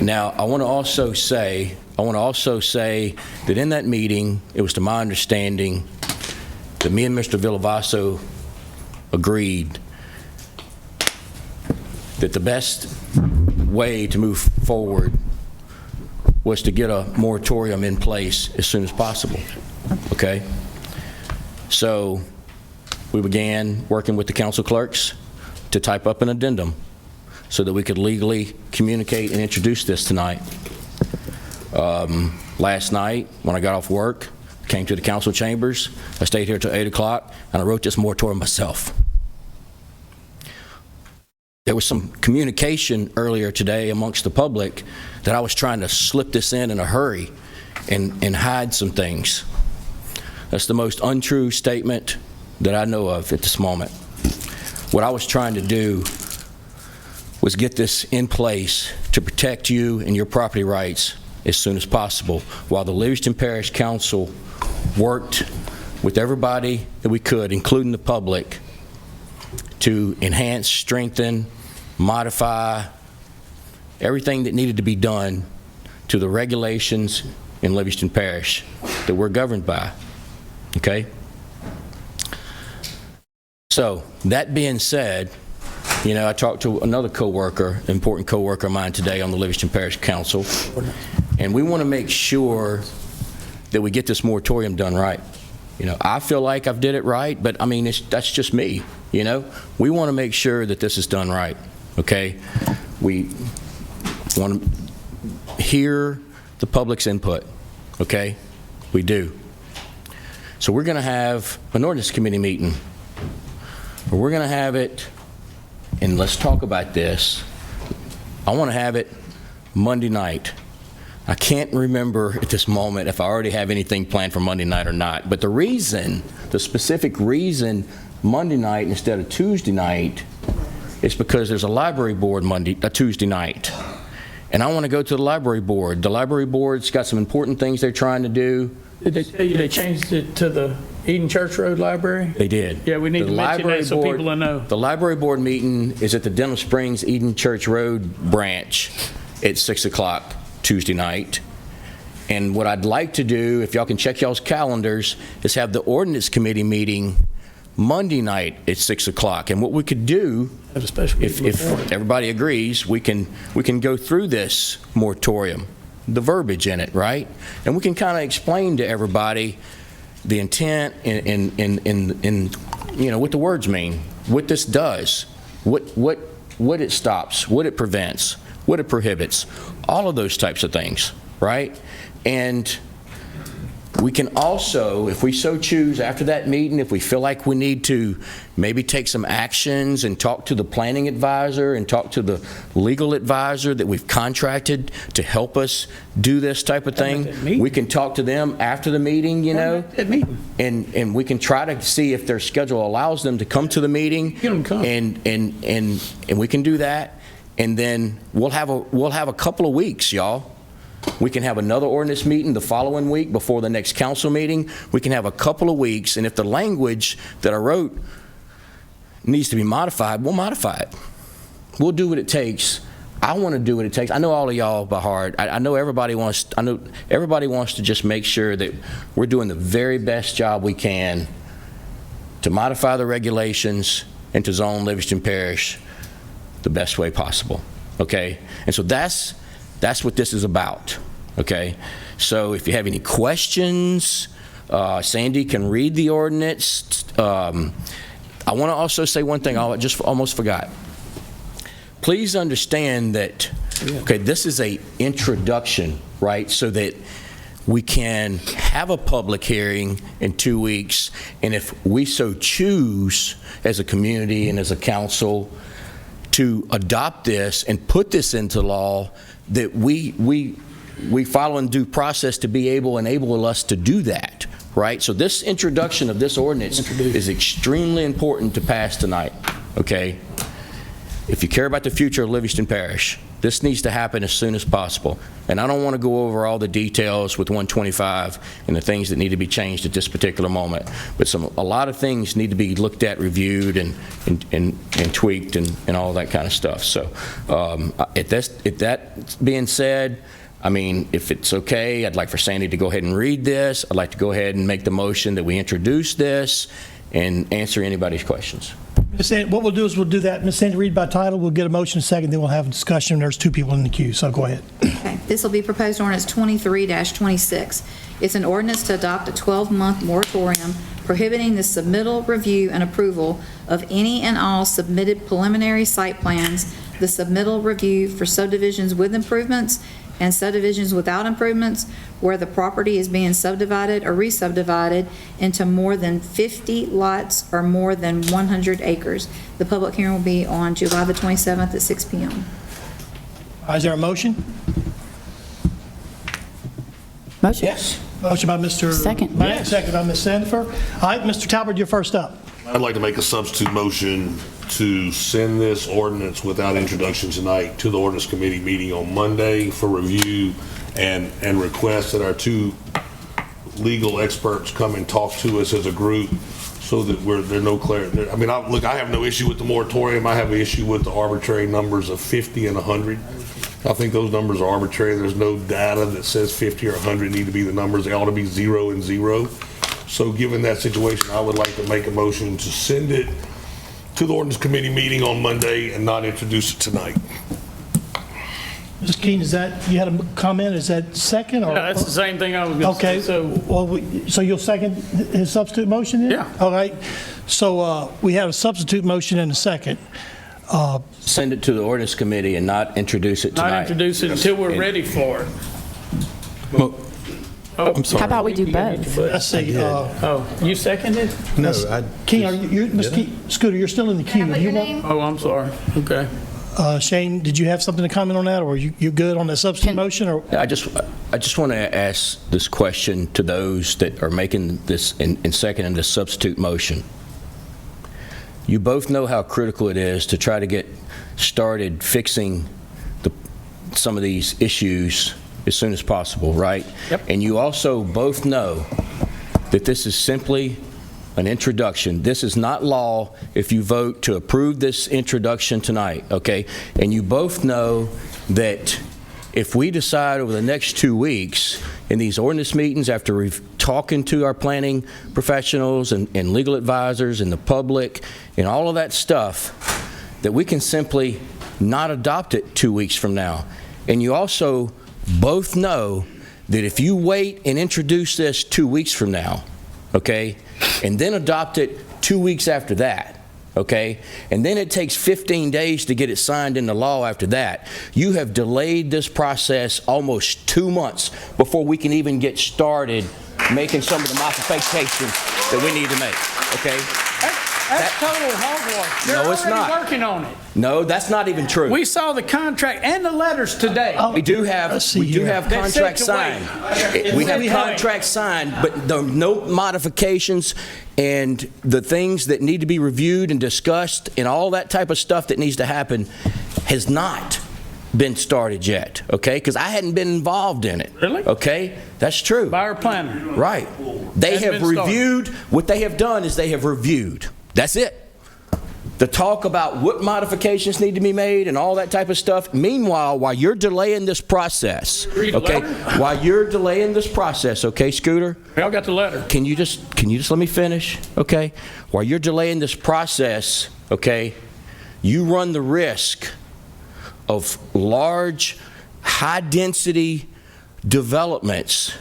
S13: Now, I want to also say that in that meeting, it was to my understanding that me and Mr. Villavasso agreed that the best way to move forward was to get a moratorium in place as soon as possible, okay? So we began working with the council clerks to type up an addendum so that we could legally communicate and introduce this tonight. Last night, when I got off work, came to the council chambers, I stayed here till 8 o'clock, and I wrote this moratorium myself. There was some communication earlier today amongst the public that I was trying to slip this in a hurry and hide some things. That's the most untrue statement that I know of at this moment. What I was trying to do was get this in place to protect you and your property rights as soon as possible, while the Livingston Parish Council worked with everybody that we could, including the public, to enhance, strengthen, modify everything that needed to be done to the regulations in Livingston Parish that we're governed by, okay? So, that being said, I talked to another coworker, important coworker of mine today on the Livingston Parish Council, and we want to make sure that we get this moratorium done right. I feel like I've did it right, but I mean, that's just me, We want to make sure that this is done right, okay? We want to hear the public's input, okay? We do. So we're going to have an ordinance committee meeting. We're going to have it, and let's talk about this. I want to have it Monday night. I can't remember at this moment if I already have anything planned for Monday night or not, but the specific reason Monday night instead of Tuesday night is because there's a library board Tuesday night. And I want to go to the library board. The library board's got some important things they're trying to do.
S2: Did they tell you they changed it to the Eden Church Road Library?
S13: They did.
S2: Yeah, we need to mention that so people will know.
S13: The library board meeting is at the Denham Springs Eden Church Road branch at 6 o'clock Tuesday night. And what I'd like to do, if y'all can check y'all's calendars, is have the ordinance committee meeting Monday night at 6 o'clock. And what we could do, if everybody agrees, we can go through this moratorium, the verbiage in it, right? And we can kind of explain to everybody the intent and what the words mean, what this does, what it stops, what it prevents, what it prohibits, all of those types of things, right? And we can also, if we so choose after that meeting, if we feel like we need to maybe take some actions and talk to the planning advisor and talk to the legal advisor that we've contracted to help us do this type of thing, we can talk to them after the meeting, and we can try to see if their schedule allows them to come to the meeting.
S2: Get them come.
S13: And we can do that. And then we'll have a couple of weeks, y'all. We can have another ordinance meeting the following week before the next council meeting. We can have a couple of weeks, and if the language that I wrote needs to be modified, we'll modify it. We'll do what it takes. I want to do what it takes. I know all of y'all by heart. I know everybody wants to just make sure that we're doing the very best job we can to modify the regulations and to zone Livingston Parish the best way possible, okay? And so that's what this is about, okay? So if you have any questions, Sandy can read the ordinance. I want to also say one thing I just almost forgot. please understand that, okay, this is a introduction, right? So that we can have a public hearing in 2 weeks, and if we so choose as a community and as a council to adopt this and put this into law, that we follow in due process to be able and enable us to do that, right? So this introduction of this ordinance is extremely important to pass tonight, okay? If you care about the future of Livingston Parish, this needs to happen as soon as possible. And I don't want to go over all the details with 125 and the things that need to be changed at this particular moment, but a lot of things need to be looked at, reviewed, and tweaked, and all that kind of stuff. So if that being said, I mean, if it's okay, I'd like for Sandy to go ahead and read this. I'd like to go ahead and make the motion that we introduce this and answer anybody's questions.
S1: Ms. Sandy, what we'll do is we'll do that. Ms. Sandy, read by title. We'll get a motion in a second, then we'll have a discussion. There's 2 people in the queue, so go ahead.
S5: Okay, this will be proposed ordinance 23-26. It's an ordinance to adopt a 12-month moratorium prohibiting the submittal, review, and approval of any and all submitted preliminary site plans, the submittal review for subdivisions with improvements and subdivisions without improvements where the property is being subdivided or re-subdivided into more than 50 lots or more than 100 acres. The public hearing will be on July the 27th at 6 p.m.
S1: Is there a motion?
S4: Motion.
S1: Yes. Motion by Mr.
S4: Second.
S1: Mack, second by Ms. Sandifer. All right, Mr. Talbot, you're first up.
S9: I'd like to make a substitute motion to send this ordinance without introduction tonight to the ordinance committee meeting on Monday for review and request that our 2 legal experts come and talk to us as a group so that there's no clarity. I mean, look, I have no issue with the moratorium. I have an issue with the arbitrary numbers of 50 and 100. I think those numbers are arbitrary. There's no data that says 50 or 100 need to be the numbers. They ought to be 0 and 0. So given that situation, I would like to make a motion to send it to the ordinance committee meeting on Monday and not introduce it tonight.
S1: Mr. Keene, is that, you had a comment, is that second? Or?
S2: Yeah, that's the same thing I was going to
S1: Okay,
S2: say.
S1: well, so you'll second his substitute motion then?
S2: Yeah.
S1: All right, so we have a substitute motion and a second.
S13: Send it to the ordinance committee and not introduce it tonight.
S2: Not introduce it until we're ready for it.
S15: I'm sorry.
S4: How about we do both?
S1: Let's see.
S2: You seconded?
S15: No,
S1: Keene, Ms. Scooter, you're still in the queue. You want,
S2: Oh, I'm sorry. Okay.
S1: Shane, did you have something to comment on that, or you good on the substitute motion? Or
S13: I just want to ask this question to those that are making this and seconding this substitute motion. You both know how critical it is to try to get started fixing some of these issues as soon as possible, right?
S2: Yep.
S13: And you also both know that this is simply an introduction. This is not law if you vote to approve this introduction tonight, okay? And you both know that if we decide over the next 2 weeks in these ordinance meetings, after we've talking to our planning professionals and legal advisors and the public and all of that stuff, that we can simply not adopt it 2 weeks from now. And you also both know that if you wait and introduce this 2 weeks from now, okay, and then adopt it 2 weeks after that, okay, and then it takes 15 days to get it signed into law after that, you have delayed this process almost 2 months before we can even get started making some of the modifications that we need to make, okay?
S2: That's total hogwash. They're
S13: No, it's
S2: already
S13: not.
S2: working on it.
S13: No, that's not even true.
S2: We saw the contract and the letters today.
S13: We do have
S2: That said
S13: contract
S2: to
S13: signed.
S2: wait.
S13: We have
S2: Wait.
S13: contract signed, but there are no modifications, and the things that need to be reviewed and discussed and all that type of stuff that needs to happen has not been started yet, okay? Because I hadn't been involved in it.
S2: Really?
S13: Okay? That's true.
S2: By our planner.
S13: Right. They
S2: Hasn't
S13: have
S2: been started.
S13: reviewed, what they have done is they have reviewed. That's it. The talk about what modifications need to be made and all that type of stuff. Meanwhile, while you're delaying this process,
S2: Read the
S13: okay?
S2: letter?
S13: While you're delaying this process, okay, Scooter?
S2: Y'all got the letter.
S13: Can you just let me finish, okay? While you're delaying this process, okay, you run the risk of large, high-density developments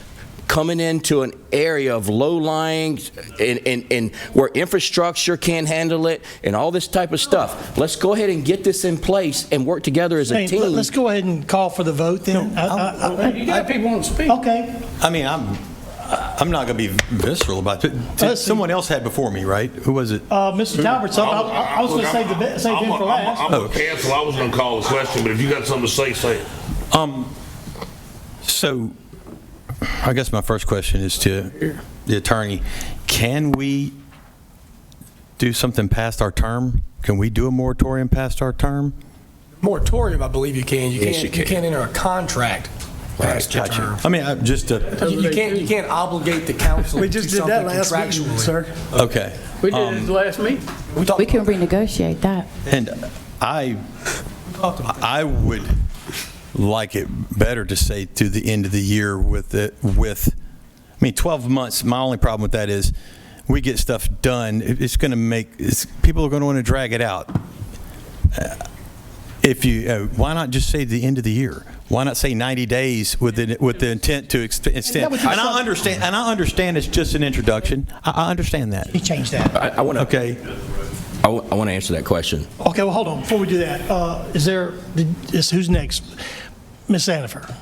S13: coming into an area of low-lying and where infrastructure can't handle it and all this type of stuff. Let's go ahead and get this in place and work together as a
S1: Hey,
S13: team.
S1: let's go ahead and call for the vote then.
S2: You got people want to speak.
S1: Okay.
S15: I mean, I'm not going to be visceral about it.
S1: Let's see.
S15: Someone else had before me, right? Who was it?
S1: Mr. Talbert's up. I was going to save him for last.
S9: I'm going to cancel. I was going to call the question, but if you got something to say, say it.
S15: So, I guess my first question is to the attorney. Can we do something past our term? Can we do a moratorium past our term?
S7: Moratorium, I believe you can.
S13: Yes, you
S7: You can't enter a contract past your
S15: Gotcha.
S7: term.
S15: I mean, just to,
S7: You can't obligate the council
S14: We
S7: to
S14: just
S7: do
S14: did that
S7: something
S14: last meeting,
S7: contractually.
S14: sir.
S15: okay.
S2: We did it last meeting.
S4: We can renegotiate that.
S15: And I would like it better to say to the end of the year with, I mean, 12 months, my only problem with that is we get stuff done, it's going to make, people are going to want to drag it out. Why not just say the end of the year? Why not say 90 days with the intent to extend? And I understand it's just an introduction. I understand that.
S1: He changed that.
S13: I want to.
S15: Okay.
S13: I want to answer that question.
S1: Okay, well, hold on. Before we do that, who's next? Ms. Sandifer.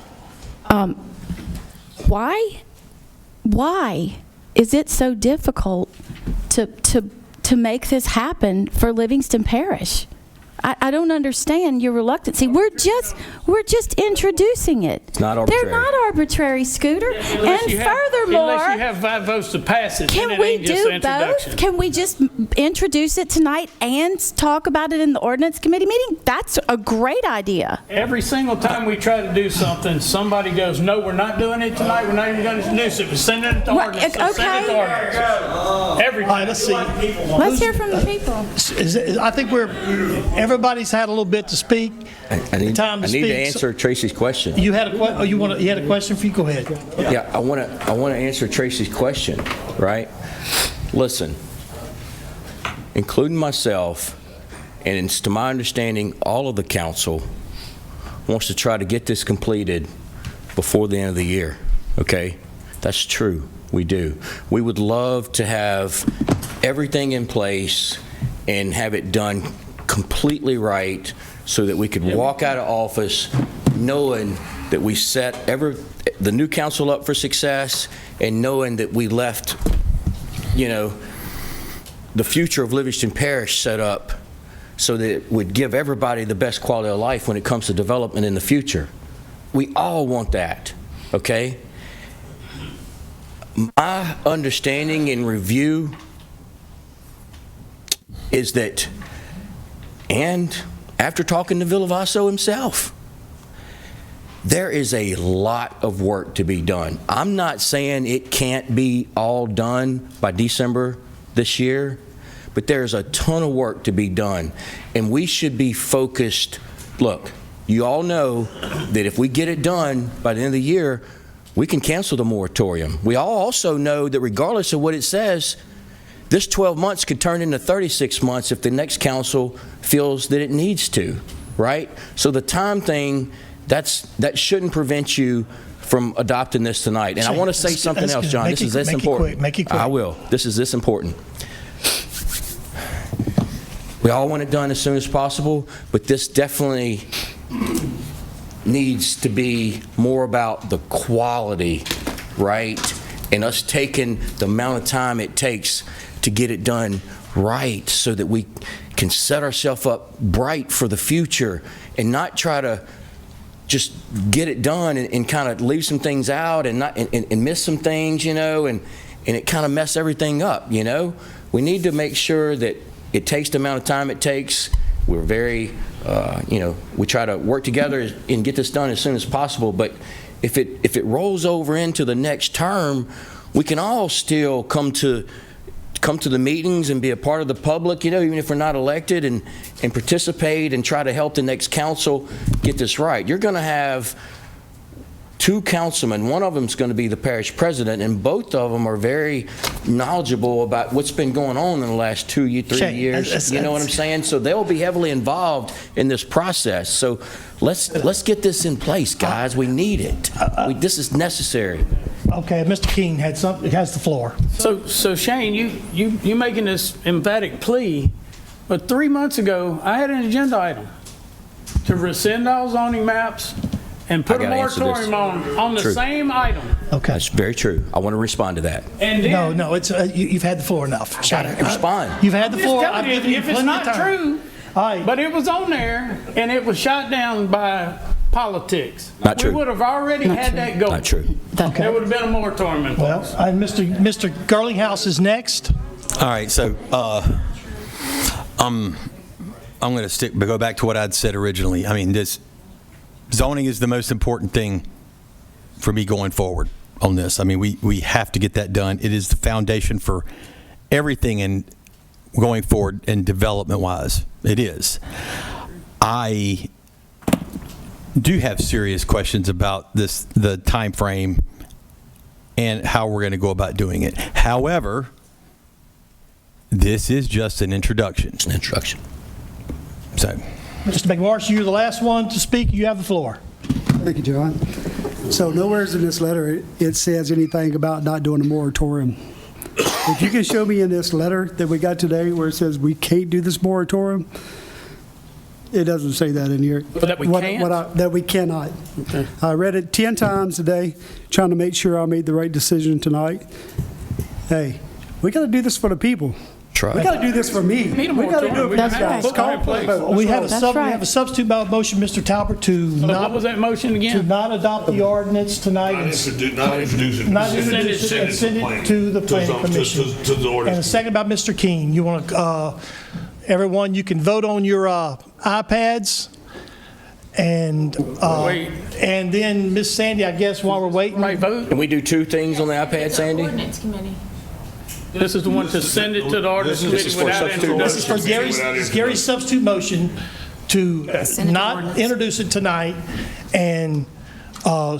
S4: Why is it so difficult to make this happen for Livingston Parish? I don't understand your reluctancy. We're just introducing it.
S13: It's not arbitrary.
S4: They're not arbitrary, Scooter.
S2: Unless
S4: And
S2: you have-
S4: furthermore,
S2: unless you have 5 votes to pass it, then
S4: can
S2: it
S4: we
S2: ain't just
S4: do
S2: an introduction.
S4: both? Can we just introduce it tonight and talk about it in the ordinance committee meeting? That's a great idea.
S2: Every single time we try to do something, somebody goes, no, we're not doing it tonight, we're not even going to introduce it, we're sending it to
S4: Right,
S2: ordinance,
S4: okay.
S2: send it to ordinance. Every
S1: All right, let's see.
S4: Let's hear from the people.
S1: I think everybody's had a little bit to speak.
S13: I need
S1: Time to
S13: to
S1: speak.
S13: answer Tracy's question.
S1: You had you had a question for you? Go ahead.
S13: Yeah, I want to answer Tracy's question, right? Listen, including myself, and it's to my understanding, all of the council wants to try to get this completed before the end of the year, okay? That's true, we do. We would love to have everything in place and have it done completely right so that we could walk out of office knowing that we set the new council up for success and knowing that we left, the future of Livingston Parish set up so that it would give everybody the best quality of life when it comes to development in the future. We all want that, okay? My understanding and review is that, and after talking to Villavasso himself, there is a lot of work to be done. I'm not saying it can't be all done by December this year, but there's a ton of work to be done, and we should be focused. Look, you all know that if we get it done by the end of the year, we can cancel the moratorium. We all also know that regardless of what it says, this 12 months could turn into 36 months if the next council feels that it needs to, right? So the time thing, that shouldn't prevent you from adopting this tonight. And I want to say something else, John. This is this important.
S1: Make it quick.
S13: I will. This is this important. We all want it done as soon as possible, but this definitely needs to be more about the quality, right? And us taking the amount of time it takes to get it done right so that we can set ourselves up bright for the future and not try to just get it done and kind of leave some things out and not and miss some things, and it kind of mess everything up, We need to make sure that it takes the amount of time it takes. We're very, we try to work together and get this done as soon as possible. But if it rolls over into the next term, we can all still come to the meetings and be a part of the public, even if we're not elected, and participate and try to help the next council get this right. You're going to have 2 councilmen. One of them is going to be the parish president, and both of them are very knowledgeable about what's been going on in the last 3 years. You know what I'm saying? So they'll be heavily involved in this process. So let's get this in place, guys. We need it. This is necessary.
S1: Okay, Mr. King has the floor.
S2: So Shane, you making this emphatic plea, but 3 months ago, I had an agenda item to rescind all zoning maps and put
S13: I
S2: a
S13: gotta answer this.
S2: moratorium on the
S13: True.
S2: same item.
S1: Okay.
S13: That's very true. I want to respond to that.
S2: And then,
S1: No, it's, you've had the floor enough. Shut up.
S13: Respond.
S1: You've had the
S2: I'm just
S1: floor.
S2: telling
S1: I've
S2: you,
S1: given you
S2: if it's
S1: plenty of
S2: not
S1: time.
S2: true,
S1: All right.
S2: but it was on there and it was shot down by politics.
S13: Not true.
S2: We would have already had that go.
S13: Not true.
S2: There would have been a moratorium in
S1: Well,
S2: place.
S1: and Mr. Girlinghouse is next.
S15: All right, so I'm going to go back to what I'd said originally. I mean, this zoning is the most important thing for me going forward on this. I mean, we have to get that done. It is the foundation for everything in going forward and development-wise. It is. I do have serious questions about the time frame and how we're going to go about doing it. However, this is just an introduction.
S13: It's an introduction.
S15: So,
S1: Mr. McMorris, you're the last one to speak. You have the floor.
S14: Thank you, John. So nowhere in this letter it says anything about not doing a moratorium. If you can show me in this letter that we got today where it says we can't do this moratorium, it doesn't say that in here.
S2: But that we can't?
S14: That we cannot. I read it 10 times today, trying to make sure I made the right decision tonight. Hey, we got to do this for the people.
S13: Try.
S14: We got to do this for me.
S2: Need a
S14: We got to do it for
S2: moratorium.
S14: you
S2: That's
S14: guys.
S2: right.
S14: Call for a vote.
S1: We have
S4: That's right.
S1: a substitute ballot motion, Mr. Talbot, to
S2: What was that motion
S1: to
S2: again?
S1: not adopt the ordinance tonight.
S9: Not introduce it.
S1: Not introduce it and send it to the planning commission.
S9: To the
S1: And a
S9: ordinance.
S1: second by Mr. King. You want to, everyone, you can vote on your iPads. And,
S2: Wait.
S1: and then Miss Sandy, I guess while we're waiting.
S2: Right vote?
S13: Can we do two things on the iPad, Sandy?
S16: Ordinance committee.
S2: This is the one to send it to the ordinance
S9: This is
S2: committee
S9: for
S2: without
S9: substitute.
S1: This is
S2: introduction.
S1: for Gary's substitute motion to
S5: Send it to
S1: not
S5: ordinance.
S1: introduce it tonight and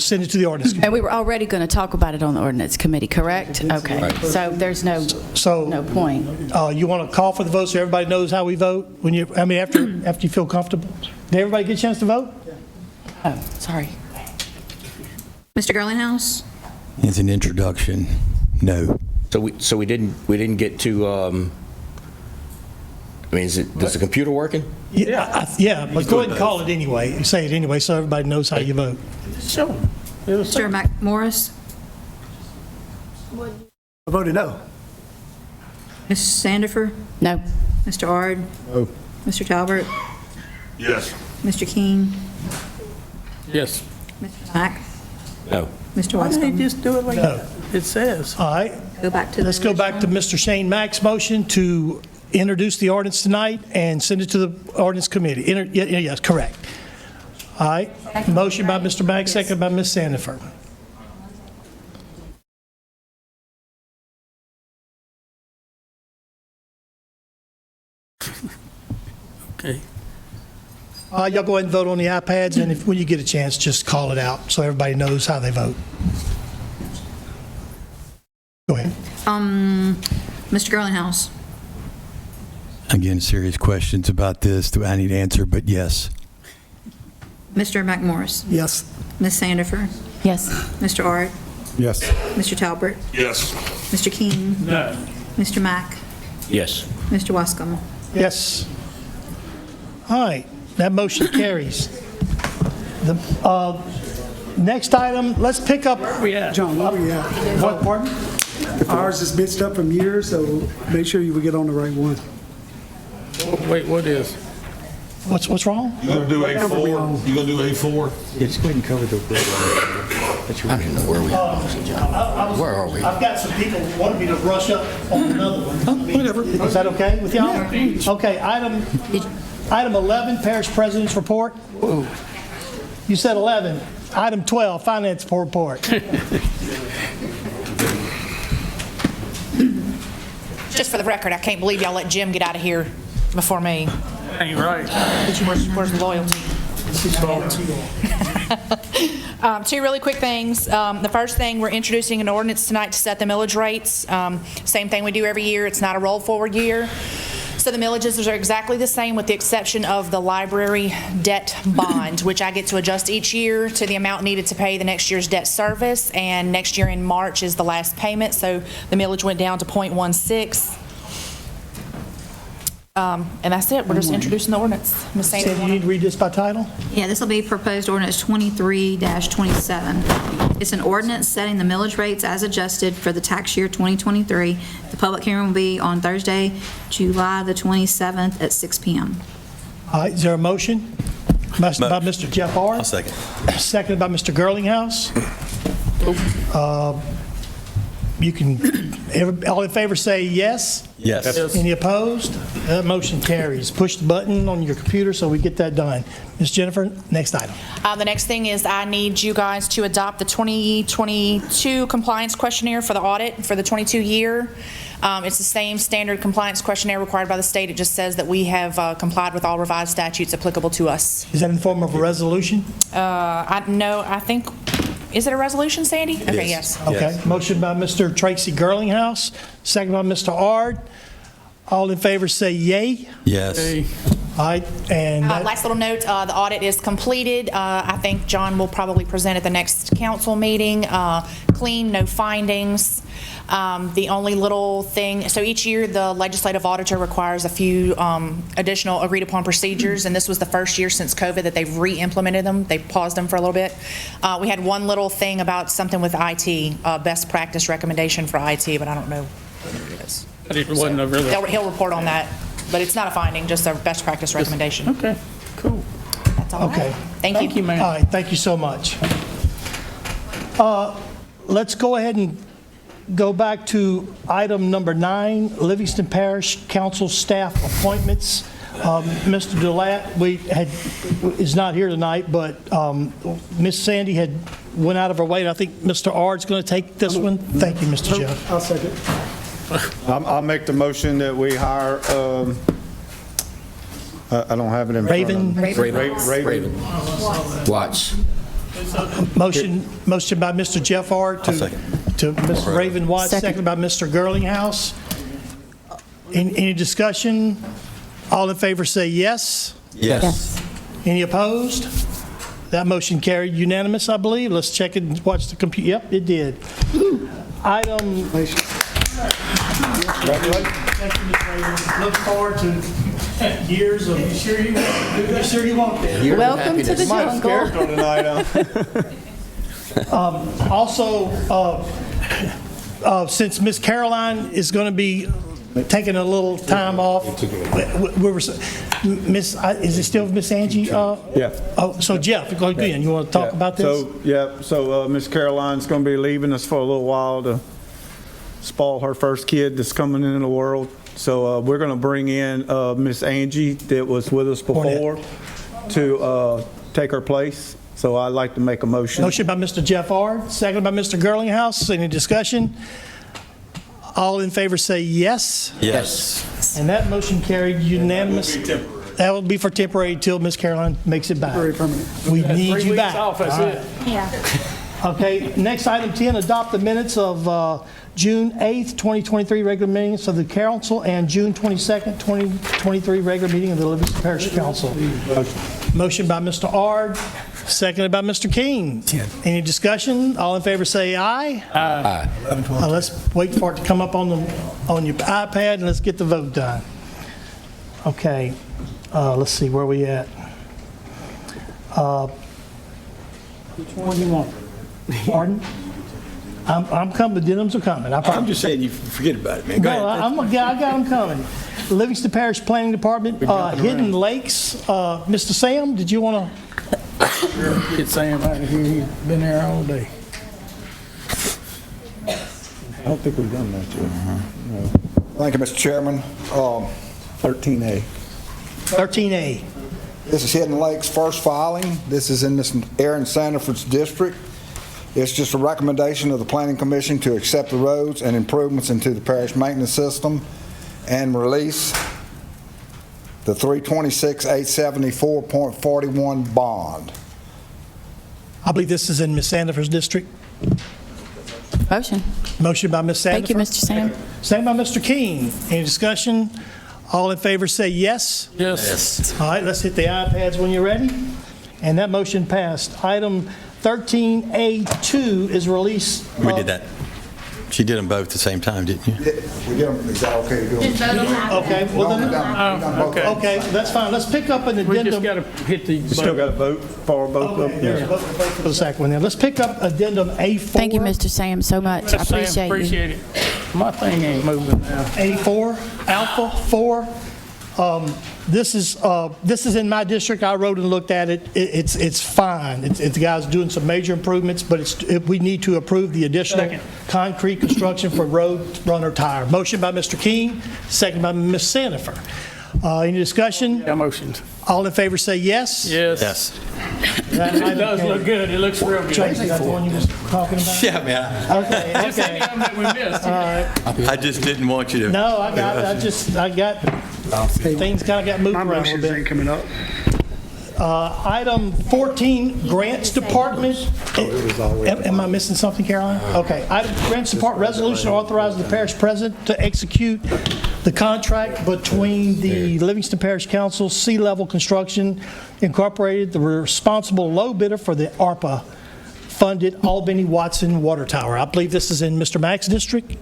S1: send it to the ordinance committee.
S4: And we were already going to talk about it on the ordinance committee, correct? Okay, so there's no point.
S1: You want to call for the vote so everybody knows how we vote? After you feel comfortable? Did everybody get a chance to vote?
S4: Oh, sorry.
S5: Mr. Girlinghouse?
S15: it's an introduction. No.
S13: So we didn't get to. I mean, is the computer working?
S1: Yeah, but go ahead and call it anyway. Say it anyway so everybody knows how you vote.
S2: Show them. It'll say-
S5: Mr. McMorris?
S14: I voted no.
S5: Ms. Sandifer?
S4: No.
S5: Mr. Ard?
S15: No.
S5: Mr. Talbot?
S9: Yes.
S5: Mr. King?
S2: Yes.
S5: Mr. Mack?
S13: No.
S5: Mr.
S2: Why didn't they
S5: Wescombe?
S2: just do it like
S1: No.
S2: it says?
S1: All right,
S5: Go back to the
S1: let's go back to
S5: original.
S1: Mr. Shane Mack's motion to introduce the ordinance tonight and send it to the ordinance committee. Yes, correct. All right, motion by Mr. Mack, second by Ms. Sandifer.
S2: Okay.
S1: Y'all go ahead and vote on the iPads, and when you get a chance, just call it out so everybody knows how they vote. Go ahead.
S5: Mr. Girlinghouse?
S15: Again, serious questions about this that I need to answer, but yes.
S5: Mr. McMorris?
S14: Yes.
S5: Ms. Sandifer?
S4: Yes.
S5: Mr. Ard?
S15: Yes.
S5: Mr. Talbot?
S9: Yes.
S5: Mr. King?
S2: No.
S5: Mr. Mack?
S13: Yes.
S5: Mr. Wescombe?
S1: Yes. All right, that motion carries. The next item, let's pick up.
S2: Where we at?
S14: John, where we at?
S1: What, pardon?
S14: Ours is mixed up from years, so make sure you get on the right one.
S2: Wait, what is?
S1: What's wrong?
S9: You gonna do A4? You gonna do A4?
S15: Just go ahead and cover the.
S13: I don't even know where we are. Where are we?
S1: I've got some people who wanted me to brush up on another one. Whatever. Is that okay with y'all? Okay, item 11, Parish President's Report. You said 11. Item 12, Finance Report.
S16: Just for the record, I can't believe y'all let Jim get out of here before me.
S2: Ain't right.
S16: Where's the loyalty? Two really quick things. The first thing, we're introducing an ordinance tonight to set the millage rates. Same thing we do every year. It's not a roll forward year. So the millages are exactly the same with the exception of the library debt bond, which I get to adjust each year to the amount needed to pay the next year's debt service, and next year in March is the last payment, so the millage went down to .16. And that's it. We're just introducing the ordinance. Ms. Sandy,
S1: Sandy, you need to read this by title?
S5: Yeah, this will be proposed ordinance 23-27. It's an ordinance setting the millage rates as adjusted for the tax year 2023. The public hearing will be on Thursday, July the 27th at 6 p.m.
S1: All right, is there a motion? Motion by Mr. Jeff Ard.
S15: I'll second.
S1: Seconded by Mr. Girlinghouse. You can, all in favor say yes.
S15: Yes.
S1: Any opposed? That motion carries. Push the button on your computer so we get that done. Ms. Jennifer, next item.
S16: The next thing is I need you guys to adopt the 2022 compliance questionnaire for the audit for the 22 year. It's the same standard compliance questionnaire required by the state. It just says that we have complied with all revised statutes applicable to us.
S1: Is that in the form of a resolution?
S16: No, I think, is it a resolution, Sandy? Okay, yes.
S1: Okay. Motion by Mr. Tracy Girlinghouse, second by Mr. Ard. All in favor say yay.
S15: Yes.
S1: All right, and
S16: Last little note, the audit is completed. I think John will probably present at the next council meeting. Clean, no findings. The only little thing, so each year the legislative auditor requires a few additional agreed upon procedures, and this was the first year since COVID that they've re-implemented them. They paused them for a little bit. We had one little thing about something with IT, best practice recommendation for IT, but I don't know what it is. He'll report on that, but it's not a finding, just a best practice recommendation.
S2: Okay, cool.
S16: That's all I
S1: okay.
S16: have. Thank you.
S2: ma'am.
S1: All right, thank you so much. Let's go ahead and go back to item number 9, Livingston Parish Council staff appointments. Mr. Delat is not here tonight, but Miss Sandy had went out of her way, and I think Mr. Ard's going to take this one. Thank you, Mr. Jeff.
S14: I'll second.
S17: I'll make the motion that we hire, I don't have it in front of me.
S13: Raven. Watch.
S1: Motion by Mr. Jeff Ard to Ms. Raven Watts, seconded by Mr. Girlinghouse. Any discussion? All in favor say yes.
S15: Yes.
S1: Any opposed? That motion carried unanimous, I believe. Let's check it and watch the computer. Yep, it did. Item. Thank you, Ms. Raven. Look forward to years of. You sure you want that?
S4: Welcome to the jungle.
S1: Also, since Miss Caroline is going to be taking a little time off, Miss, is it still Miss Angie?
S17: Yeah.
S1: Oh, so Jeff, go again. You want to talk about this?
S17: So Miss Caroline's going to be leaving us for a little while to spoil her first kid that's coming into the world. So we're going to bring in Miss Angie that was with us before to take her place. So I'd like to make a motion.
S1: Motion by Mr. Jeff Ard, seconded by Mr. Girlinghouse. Any discussion? All in favor say yes.
S15: Yes.
S1: And that motion carried unanimous. That will be for temporary until Miss Caroline makes it back.
S14: Very permanent.
S1: We need you back.
S2: 3 weeks off, that's
S1: All
S2: it.
S5: Yeah.
S1: Okay, next item 10, adopt the minutes of June 8th, 2023 regular meetings of the council and June 22nd, 2023 regular meeting of the Livingston Parish Council. Motion by Mr. Ard, seconded by Mr. King. Any discussion? All in favor say aye.
S13: Aye.
S1: Let's wait for it to come up on your iPad and let's get the vote done. Okay, let's see, where we at?
S2: Which one do you want?
S1: Pardon? I'm coming, the Denhams are coming.
S18: I'm just saying you forget about it, man. Go
S1: No,
S18: ahead.
S1: I got them coming. Livingston Parish Planning Department, Hidden Lakes. Mr. Sam, did you want to?
S2: Get Sam out of here. He's been there all day.
S17: I don't think we've done that yet. No.
S19: Thank you, Mr. Chairman.
S17: 13A.
S1: 13A.
S19: This is Hidden Lakes' first filing. This is in Ms. Erin Sandiford's district. It's just a recommendation of the Planning Commission to accept the roads and improvements into the parish maintenance system and release the $326,874.41 bond.
S1: I believe this is in Ms. Sandiford's district.
S4: Motion.
S1: Motion by Ms. Sandiford.
S4: Thank you, Mr. Sam.
S1: Second by Mr. King. Any discussion? All in favor say yes.
S2: Yes.
S1: All right, let's hit the iPads when you're ready. And that motion passed. Item 13A2 is release.
S15: We did that. She did them both at the same time, didn't you?
S19: We get them, is that okay to do them?
S1: Okay, well then, okay, that's fine. Let's pick up an
S2: We just
S1: addendum.
S2: got to hit the.
S17: You still got to vote for both of them?
S1: Yeah, vote for the second one then. Let's pick up addendum A4.
S4: Thank you, Mr. Sam, so much. I
S2: Sam,
S4: appreciate you.
S2: appreciate it. My thing ain't moving now.
S1: A4, Alpha 4. This is in my district. I rode and looked at it. It's fine. The guy's doing some major improvements, but we need to approve the additional concrete construction for road runner tire. Motion by Mr. King, second by Ms. Sandifer. Any discussion?
S2: Yeah, motioned.
S1: All in favor say yes.
S2: Yes.
S15: Yes.
S2: It does look good. It looks real good.
S1: Tracy, is that the one you was talking about?
S15: Yeah, man.
S1: Okay,
S2: Just any of them that we missed.
S1: All right.
S15: I just didn't want you to.
S1: No, I got things kind of got moved
S14: My
S1: around a little
S14: motions
S1: bit.
S14: ain't coming up.
S1: Item 14, Grants Department. Am I missing something, Caroline? Okay. Item Grants Department resolution authorizing the parish president to execute the contract between the Livingston Parish Council, Sea Level Construction Incorporated, the responsible low bidder for the ARPA-funded Albany Watson Water Tower. I believe this is in Mr. Mack's district.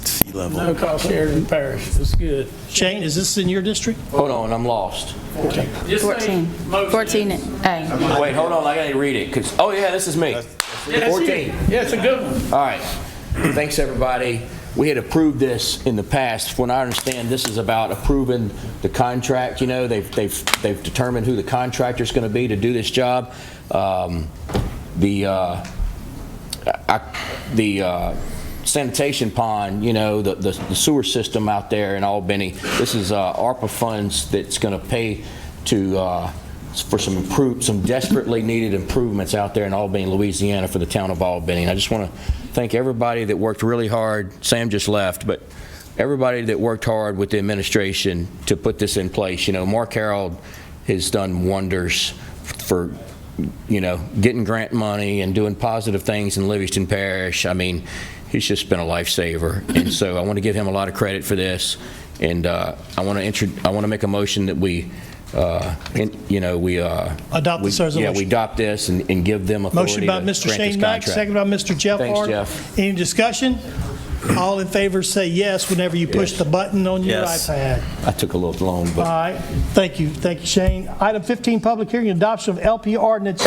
S15: Sea level.
S2: No cost shared in parish. That's good.
S1: Shane, is this in your district?
S13: Hold on, I'm lost.
S2: Just say
S4: 14.
S2: motion.
S4: 14A.
S13: Wait, hold on, I gotta read it, because, oh yeah, this is me.
S2: Yeah, that's
S13: 14.
S2: it. Yeah, it's a good one.
S13: All right. Thanks, everybody. We had approved this in the past. From what I understand, this is about approving the contract. You know, they've determined who the contractor's going to be to do this job. The sanitation pond, you know, the sewer system out there in Albany. This is ARPA funds that's going to pay to for some desperately needed improvements out there in Albany, Louisiana, for the town of Albany. And I just want to thank everybody that worked really hard. Sam just left, but everybody that worked hard with the administration to put this in place. You know, Mark Harold has done wonders for, you know, getting grant money and doing positive things in Livingston Parish. I mean, he's just been a lifesaver, and so I want to give him a lot of credit for this. And I want to make a motion that we
S1: adopt this resolution.
S13: Yeah, we adopt this and give them authority.
S1: Motion by
S13: to
S1: Mr.
S13: grant this
S1: Shane Mack,
S13: contract.
S1: second by Mr. Jeff
S13: Thanks,
S1: Hart.
S13: Jeff.
S1: Any discussion? All in favor say yes whenever you push the button on your
S13: Yes.
S1: iPad.
S13: I took a little long,
S1: All
S13: but
S1: right, thank you, Shane. Item 15, public hearing, adoption of LP Ordinance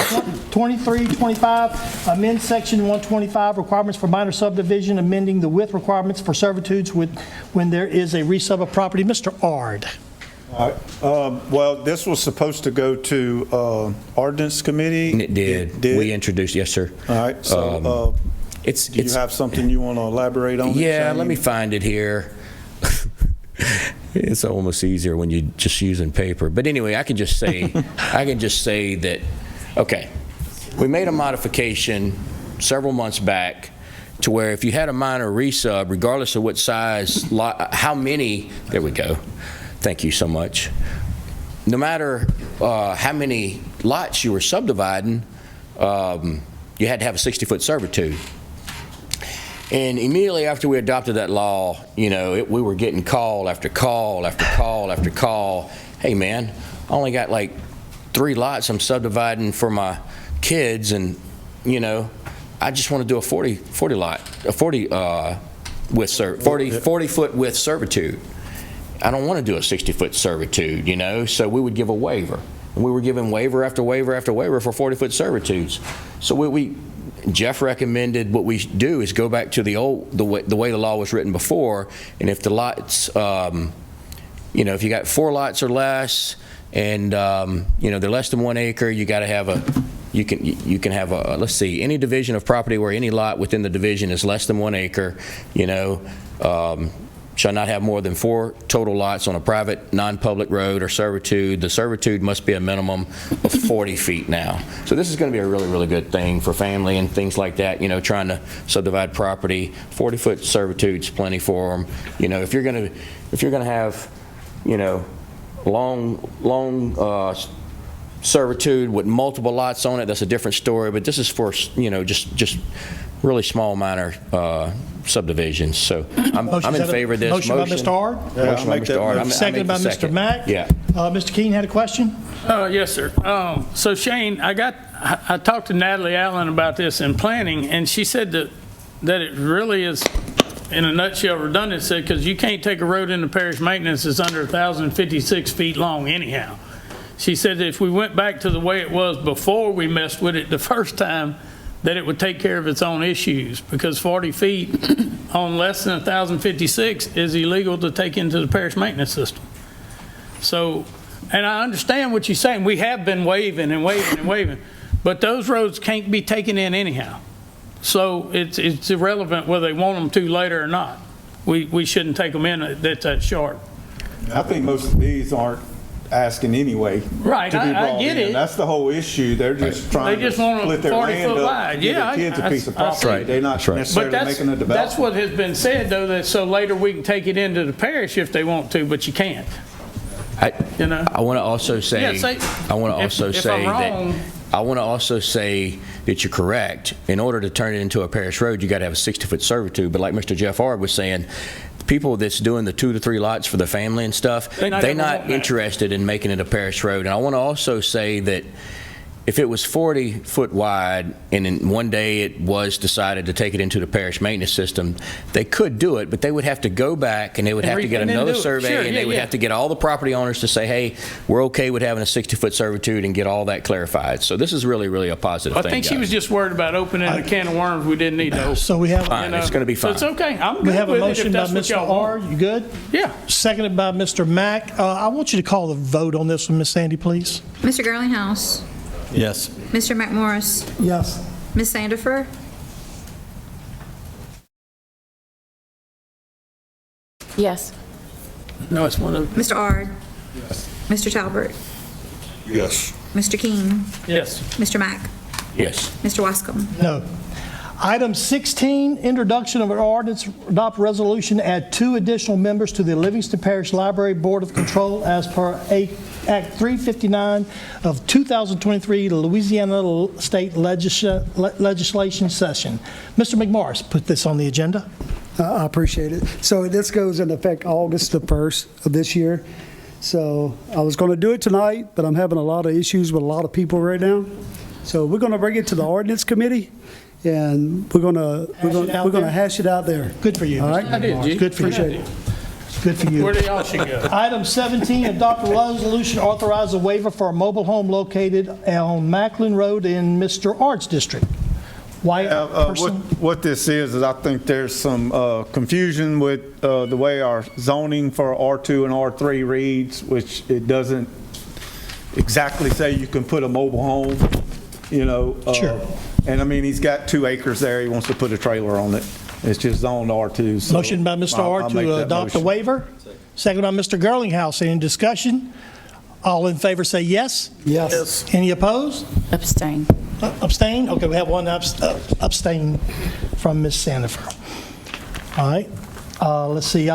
S1: 2325, amend Section 125, requirements for minor subdivision, amending the width requirements for servitudes when there is a resub of property. Mr. Ard.
S17: All right. Well, this was supposed to go to ordinance committee.
S13: it did. We introduced, yes, sir.
S17: All right, so do you have something you want to elaborate on?
S13: Yeah,
S17: Shane?
S13: let me find it here. It's almost easier when you're just using paper. But anyway, I can just say that, okay, we made a modification several months back to where if you had a minor resub, regardless of what size lot, how many, there we go. Thank you so much. No matter how many lots you were subdividing, you had to have a 60-foot servitude. And immediately after we adopted that law, you know, we were getting call after call after call after call. Hey, man, I only got like 3 lots I'm subdividing for my kids, and, you know, I just want to do a 40-foot width servitude. I don't want to do a 60-foot servitude, you know, so we would give a waiver. And we were giving waiver after waiver after waiver for 40-foot servitudes. So Jeff recommended what we do is go back to the way the law was written before, and if the lots, you know, if you got 4 lots or less, and you know, they're less than 1 acre, you got to have you can have a, let's see, any division of property where any lot within the division is less than 1 acre, you know, shall not have more than 4 total lots on a private non-public road or servitude. The servitude must be a minimum of 40 feet now. So this is going to be a really, really good thing for family and things like that, you know, trying to subdivide property. 40-foot servitude's plenty for them. You know, if you're going to have, you know, long servitude with multiple lots on it, that's a different story. But this is for, you know, just really small, minor subdivisions. So I'm in favor of this.
S1: Motion by Mr. Ard.
S13: Motion by Mr. Ard.
S1: Seconded by Mr. Mack.
S13: Yeah.
S1: Mr. Keene had a question?
S2: Yes, sir. So Shane, I talked to Natalie Allen about this in planning, and she said that it really is, in a nutshell, redundant, because you can't take a road into parish maintenance that's under 1,056 feet long anyhow. She said that if we went back to the way it was before we messed with it the first time, that it would take care of its own issues, because 40 feet on less than 1,056 is illegal to take into the parish maintenance system. So, and I understand what you're saying. We have been waiving and waiving and waiving, but those roads can't be taken in anyhow. So it's irrelevant whether they want them to later or not. We shouldn't take them in that short.
S17: I think most of these aren't asking anyway.
S2: Right,
S17: to be
S2: I
S17: brought
S2: get
S17: in.
S2: it.
S17: That's the whole issue. They're just trying
S2: They just
S17: to
S2: want
S17: split
S2: a
S17: their
S2: 40
S17: land
S2: foot
S17: up
S2: wide.
S17: and give
S2: Yeah,
S17: their kids a piece of
S2: I see.
S17: property. They're not necessarily
S2: But
S17: making a development.
S2: that's what has been said, though, that so later we can take it into the parish if they want to, but you can't. You know?
S13: I want to also say,
S2: Yeah, say-
S13: I want to also
S2: if
S13: say
S2: I'm
S13: that
S2: wrong-
S13: I want to also say that you're correct. In order to turn it into a parish road, you got to have a 60-foot servitude. But like Mr. Jeff Ard was saying, people that's doing the 2 to 3 lots for the family and stuff,
S2: They're not
S13: they're
S2: gonna
S13: not
S2: want that.
S13: interested in making it a parish road. And I want to also say that if it was 40 foot wide and in one day it was decided to take it into the parish maintenance system, they could do it, but they would have to go back and they would
S2: And
S13: have to get
S2: and then
S13: another
S2: do it.
S13: survey,
S2: Sure,
S13: and they
S2: yeah,
S13: would
S2: yeah.
S13: have to get all the property owners to say, hey, we're okay with having a 60-foot servitude and get all that clarified. So this is really, really a positive
S2: I
S13: thing,
S2: think she
S13: guys.
S2: was just worried about opening a can of worms we didn't need to open.
S1: So we have,
S13: Fine, it's going to be
S2: So
S13: fine.
S2: it's okay. I'm
S1: we
S2: good
S1: have a
S2: with it
S1: motion
S2: if
S1: by
S2: that's what
S1: Mr.
S2: y'all want.
S1: Ard. You good?
S2: Yeah.
S1: Seconded by Mr. Mack. I want you to call the vote on this one, Ms. Sandy, please.
S5: Mr. Garlinghouse,
S15: Yes.
S5: Mr. McMorris,
S14: Yes.
S5: Ms. Sandifer,
S4: Yes.
S2: No, it's one of,
S5: Mr. Ard, Mr. Talbert,
S9: Yes.
S5: Mr. King,
S2: yes.
S5: Mr. Mack,
S13: Yes.
S5: Mr. Wascom.
S1: No. Item 16, introduction of an ordinance, adopt resolution, add 2 additional members to the Livingston Parish Library Board of Control as per Act 359 of 2023 Louisiana State Legislation Session. Mr. McMorris put this on the agenda.
S14: I appreciate it. So this goes into effect August the 1st of this year. So I was going to do it tonight, but I'm having a lot of issues with a lot of people right now. So we're going to bring it to the ordinance committee, and we're going to hash it out there.
S1: Good for you.
S14: All right?
S2: I did, G.
S1: Good for
S14: Appreciate
S1: you.
S14: it.
S1: Good for you.
S2: Where do y'all should go?
S1: Item 17, adopt a resolution authorize a waiver for a mobile home located on Macklin Road in Mr. Ard's district. Wyatt Person?
S17: What this is I think there's some confusion with the way our zoning for R2 and R3 reads, which it doesn't exactly say you can put a mobile home, you know.
S1: Sure.
S17: And I mean, he's got 2 acres there. He wants to put a trailer on it. It's just zoned R2. so
S1: Motion by Mr.
S17: I'll
S1: Ard
S17: make
S1: to
S17: that
S1: adopt the
S17: motion.
S1: waiver. Second by Mr. Girlinghouse. Any discussion? All in favor say yes.
S14: Yes.
S1: Any opposed?
S4: Abstain.
S1: Abstain? Okay, we have one abstain from Ms. Sandifer. All right. Let's see,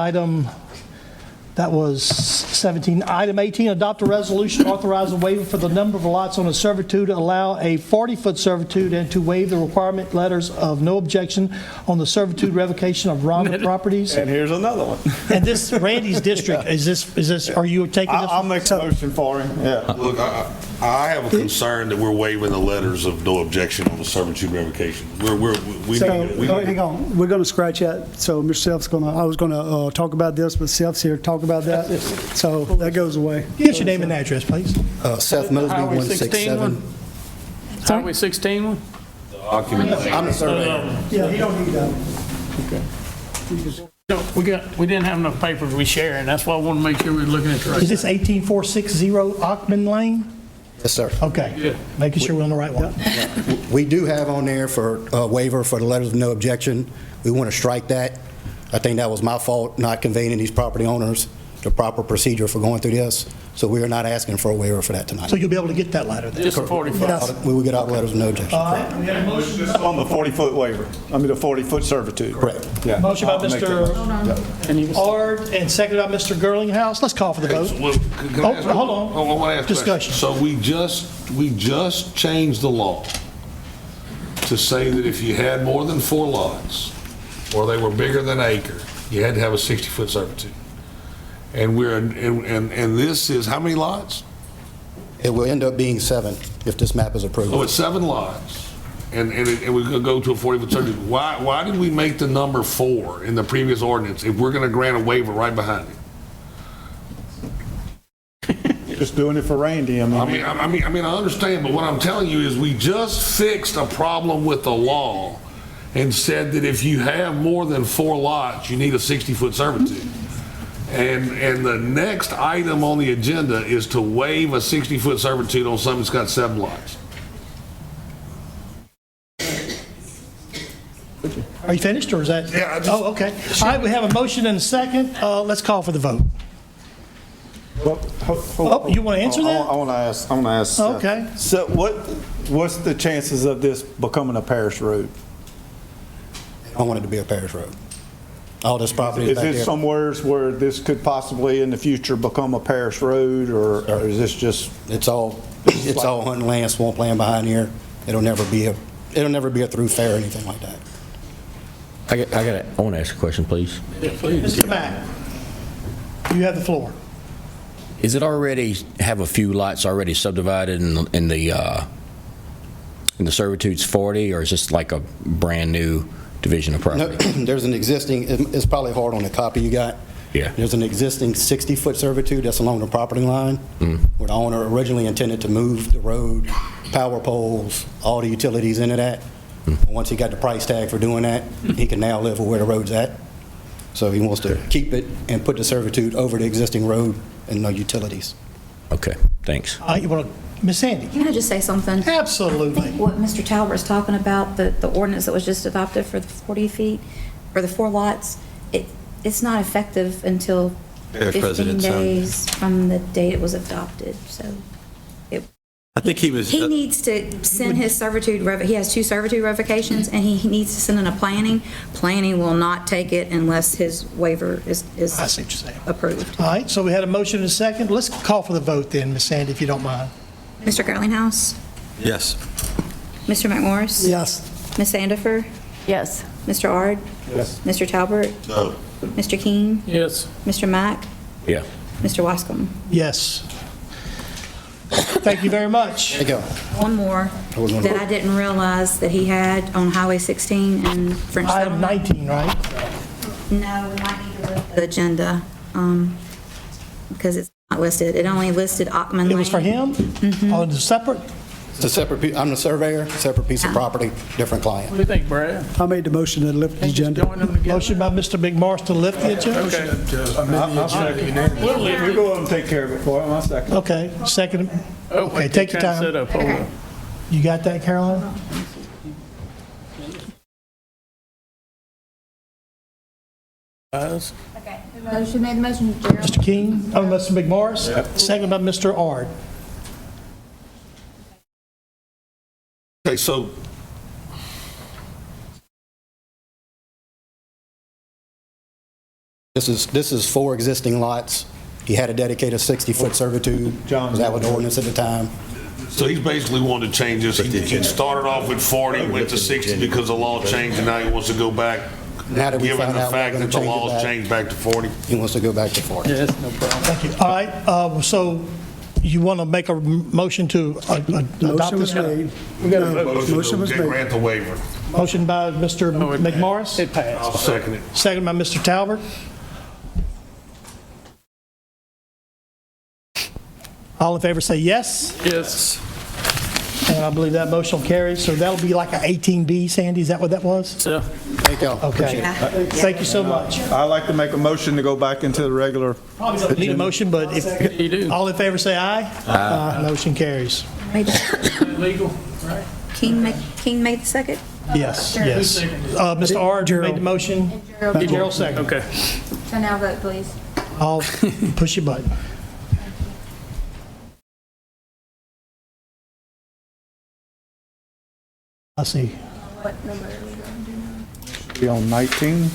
S1: that was 17. Item 18, adopt a resolution authorizing waiver for the number of lots on a servitude, allow a 40-foot servitude, and to waive the requirement letters of no objection on the servitude revocation of Rhonda properties.
S17: And here's another one.
S1: And this, Randy's district, is this, are you taking this?
S17: I'll make a motion for him, yeah.
S9: Look, I have a concern that we're waiving the letters of no objection on the servitude revocation. We
S14: So,
S9: need
S14: hang on, we're going to scratch that. So Mr. Self's going to, I was going to talk about this, but Self's here to talk about that. So that goes away.
S1: Give us your name and address, please.
S20: Seth Mosby,
S2: Highway 16 one?
S20: 167.
S2: Highway 16 one?
S20: I'm the surveyor.
S14: Yeah, you don't need that.
S2: We didn't have enough papers we share, and that's why I want to make sure we're looking at the right.
S1: Is this 18460 Ockman Lane?
S20: Yes, sir.
S1: Okay, making sure we're on the right one.
S20: We do have on there for a waiver for the letters of no objection. We want to strike that. I think that was my fault, not conveying these property owners the proper procedure for going through this. So we are not asking for a waiver for that tonight.
S1: So you'll be able to get that letter then?
S2: Just a 40 foot.
S20: We will get our letters of no objection.
S1: All right, we have a motion.
S17: This is on the 40-foot waiver, I mean, the 40-foot servitude.
S20: Correct.
S17: Yeah.
S1: Motion by
S17: I'll make that motion.
S1: Mr. Ard and seconded by Mr. Girlinghouse. Let's call for the vote. Hold on. Discussion.
S9: So we just changed the law to say that if you had more than 4 lots, or they were bigger than an acre, you had to have a 60-foot servitude. And and this is how many lots?
S20: It will end up being 7 if this map is approved.
S9: Oh, it's 7 lots, and we're going to go to a 40-foot servitude. Why did we make the number 4 in the previous ordinance if we're going to grant a waiver right behind it?
S17: Just doing it for Randy.
S9: I understand, but what I'm telling you is we just fixed a problem with the law and said that if you have more than 4 lots, you need a 60-foot servitude. And the next item on the agenda is to waive a 60-foot servitude on something that's got 7 lots.
S1: Are you finished, or is that?
S9: Yeah.
S1: Oh, okay. All right, we have a motion and a second. Let's call for the vote.
S17: Well,
S1: you want to answer that?
S17: I want to ask.
S1: Okay.
S17: So what's the chances of this becoming a parish road?
S20: I want it to be a parish road. All this property
S17: Is
S20: back
S17: it
S20: there.
S17: somewhere where this could possibly in the future become a parish road, or is this just?
S20: It's all hunting land, swamp land behind here. It'll never be a through fair or anything like that.
S13: I want to ask a question, please.
S1: Yeah, please. Mr. Mack, you have the floor.
S13: Is it already have a few lots already subdivided in the servitude's 40, or is this like a brand new division of property?
S20: No, there's an existing, it's probably hard on the copy you got.
S13: Yeah.
S20: There's an existing 60-foot servitude that's along the property line, where the owner originally intended to move the road, power poles, all the utilities into that. Once he got the price tag for doing that, he can now live where the road's at. So he wants to keep it and put the servitude over the existing road and no utilities.
S13: Okay, thanks.
S1: You want to, Ms. Sandy?
S5: Can I just say something?
S1: Absolutely.
S5: What Mr. Talbert's talking about, the ordinance that was just adopted for the 40 feet, or the 4 lots, it's not effective until 15 days from the date it was adopted, so.
S15: I think he was.
S5: He needs to send his servitude, he has 2 servitude revocations, and he needs to send in a planning. Planning will not take it unless his waiver is
S1: I see what you're saying.
S5: approved.
S1: All right, so we had a motion and a second. Let's call for the vote then, Ms. Sandy, if you don't mind.
S5: Mr. Garlinghouse?
S15: Yes.
S5: Mr. McMorris?
S14: Yes.
S5: Ms. Sandifer?
S4: Yes.
S5: Mr. Ard?
S17: Yes.
S5: Mr. Talbert?
S9: No.
S5: Mr. King?
S2: Yes.
S5: Mr. Mack?
S13: Yeah.
S5: Mr. Wascom?
S1: Yes. Thank you very much.
S20: There you go.
S5: One more that I didn't realize that he had on Highway 16 and French
S1: Item
S5: Settlement.
S1: 19, right?
S5: No, we might need to lift the agenda, because it's not listed. It only listed Ockman Lane.
S1: It was for him? Oh, it's separate?
S20: It's a separate, I'm the surveyor, separate piece of property, different client.
S2: What do you think, Brad?
S14: I made the motion to lift the agenda.
S2: Join them together?
S1: Motion by Mr. McMorris to lift the agenda?
S17: We go ahead and take care of it for him. I'll second.
S1: Okay, second.
S2: Oh,
S1: Okay, take your
S2: trying to set
S1: time.
S2: up, hold on.
S1: You got that, Caroline?
S2: Guys?
S16: Okay. Motion made the motion, Gerald.
S1: Mr. King, Mr. McMorris? Second by Mr. Ard.
S9: Okay, so
S20: This is 4 existing lots. He had a dedicated 60-foot servitude.
S17: John.
S20: That was the ordinance at the time.
S9: So he's basically wanted to change this. He started off with 40, went to 60 because the law changed, and now he wants to go back,
S20: Now that we
S9: given
S20: found
S9: the
S20: out we're
S9: fact
S20: gonna
S9: that the
S20: change it
S9: law's
S20: back.
S9: changed back to 40.
S20: He wants to go back to 40.
S2: Yes, no problem.
S1: Thank you. All right, so you want to make a motion to adopt
S14: Motion
S1: this?
S14: was made.
S2: We got a
S14: No,
S2: vote.
S14: motion was made.
S9: Grant the waiver.
S1: Motion by Mr.
S2: it
S1: McMorris,
S2: It passed.
S9: I'll second it.
S1: second by Mr. Talbert. All in favor say yes,
S2: Yes.
S1: and I believe that motion will carry. So that'll be like an 18B, Sandy, is that what that was?
S2: So,
S20: Thank y'all.
S1: Okay. Thank you so much.
S17: I'd like to make a motion to go back into the regular.
S1: Probably don't need a motion, but
S2: You do.
S1: if, all in favor say aye. Aye. Motion carries.
S2: legal, right?
S5: King made the second?
S1: Yes, yes. Mr. Ard made the motion. Gerald second.
S2: Okay.
S12: So now vote, please.
S1: I'll push your button. I see.
S12: What number are we going to do now?
S17: Be on 19.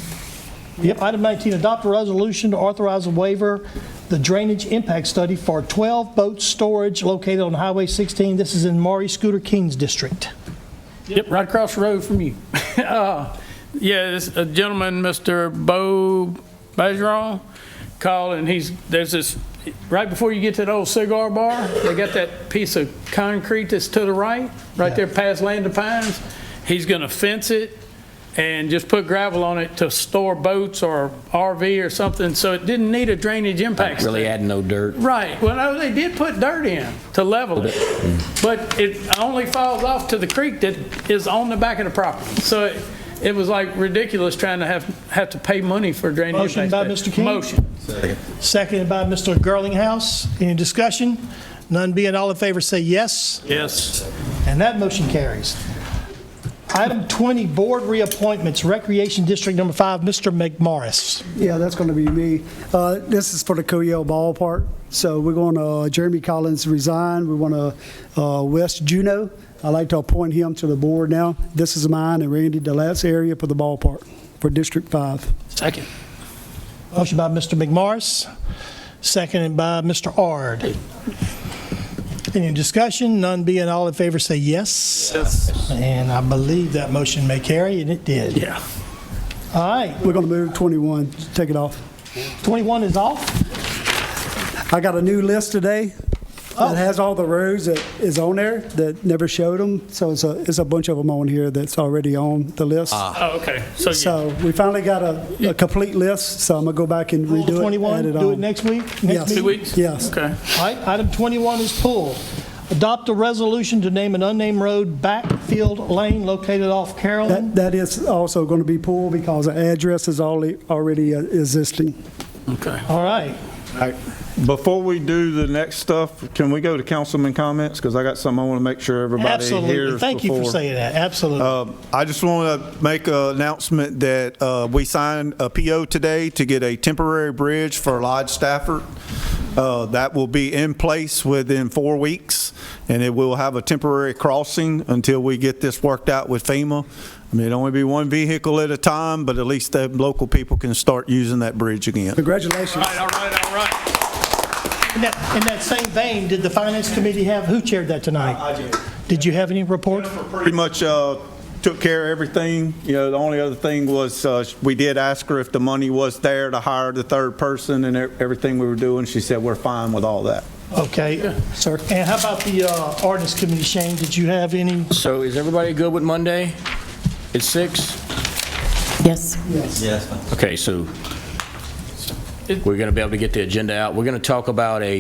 S1: Yep, item 19, adopt a resolution to authorize a waiver, the drainage impact study for 12 boat storage located on Highway 16. This is in Maury Scooter Kings District.
S2: Yep, right across the road from you. Yeah, this a gentleman, Mr. Bo Bergeron, called, and there's this, right before you get to the old cigar bar, they got that piece of concrete that's to the right there past Land of Pines. He's going to fence it and just put gravel on it to store boats or RV or something, so it didn't need a drainage impact
S13: Really
S2: study.
S13: adding no dirt.
S2: Right. Well, no, they did put dirt in to level it, but it only falls off to the creek that is on the back of the property. So it was like ridiculous trying to have to pay money for drainage.
S1: Motion by
S2: impact
S1: Mr. King.
S2: Motion.
S1: Seconded by Mr. Girlinghouse. Any discussion? None being all in favor, say yes.
S2: Yes.
S1: And that motion carries. Item 20, board reappointments, Recreation District Number 5, Mr. McMorris.
S14: Yeah, that's going to be me. This is for the Coyell Ballpark. So we're going to, Jeremy Collins resigned. We want to, Wes Juneau. I'd like to appoint him to the board now. This is mine and Randy Delat's area for the ballpark for District 5.
S2: Second.
S1: Motion by Mr. McMorris, seconded by Mr. Ard. Any discussion? None being all in favor, say yes.
S2: Yes.
S1: And I believe that motion may carry, and it did.
S2: Yeah.
S14: All right. We're going to move 21. Take it off.
S1: 21 is off?
S14: I got a new list today that has all the roads that is on there that never showed them. So it's a bunch of them on here that's already on the list.
S2: Oh, okay.
S14: So we finally got a complete list, so I'm going to go back and redo it.
S1: 21,
S14: add it
S1: do
S14: on.
S1: it next week?
S14: Yes.
S2: 2 weeks?
S14: Yes.
S2: Okay.
S1: All right, item 21 is pulled. Adopt a resolution to name an unnamed road Backfield Lane located off Carolyn.
S14: That is also going to be pulled because the address is already existing.
S2: Okay.
S1: All right.
S17: Before we do the next stuff, can we go to councilman comments? Because I got something I want to make sure everybody
S1: Absolutely.
S17: hears.
S1: Thank you for
S17: before.
S1: saying that. Absolutely.
S17: I just want to make an announcement that we signed a PO today to get a temporary bridge for Lodge Stafford. That will be in place within 4 weeks, and it will have a temporary crossing until we get this worked out with FEMA. I mean, it'll only be one vehicle at a time, but at least the local people can start using that bridge again.
S14: Congratulations.
S2: All right.
S1: In that same vein, did the Finance Committee who chaired that tonight?
S17: I did.
S1: Did you have any report?
S17: Pretty much took care of everything. You know, the only other thing was we did ask her if the money was there to hire the third person and everything we were doing. She said we're fine with all that.
S1: Okay, sir. And how about the Ordinance Committee, Shane? Did you have any?
S13: So is everybody good with Monday? It's 6?
S4: Yes.
S13: Yes. Okay, so we're going to be able to get the agenda out. We're going to talk about I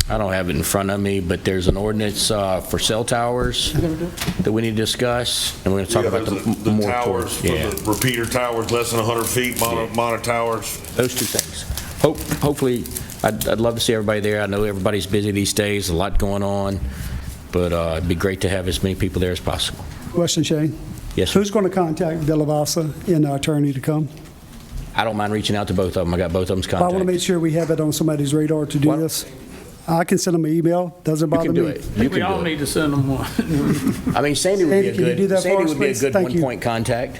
S13: don't have it in front of me, but there's an ordinance for cell towers that we need to discuss, and we're going to talk about the more
S9: towers, for the repeater towers, less than 100 feet, monitor towers.
S13: Those two things. Hopefully, I'd love to see everybody there. I know everybody's busy these days, a lot going on, but it'd be great to have as many people there as possible.
S14: Question, Shane.
S13: Yes, sir.
S14: Who's going to contact De La Vasa and our attorney to come?
S13: I don't mind reaching out to both of them. I got both of them's
S14: But I want
S13: contact.
S14: to make sure we have it on somebody's radar to do this. I can send them an email. Doesn't bother
S13: can
S14: me.
S13: do it.
S2: I think we all need to send them one.
S13: I mean, Sandy would be a
S14: Sandy, can you do
S13: good,
S14: that for
S13: Sandy
S14: us,
S13: would be a
S14: please?
S13: good
S14: Thank you.
S13: one-point contact.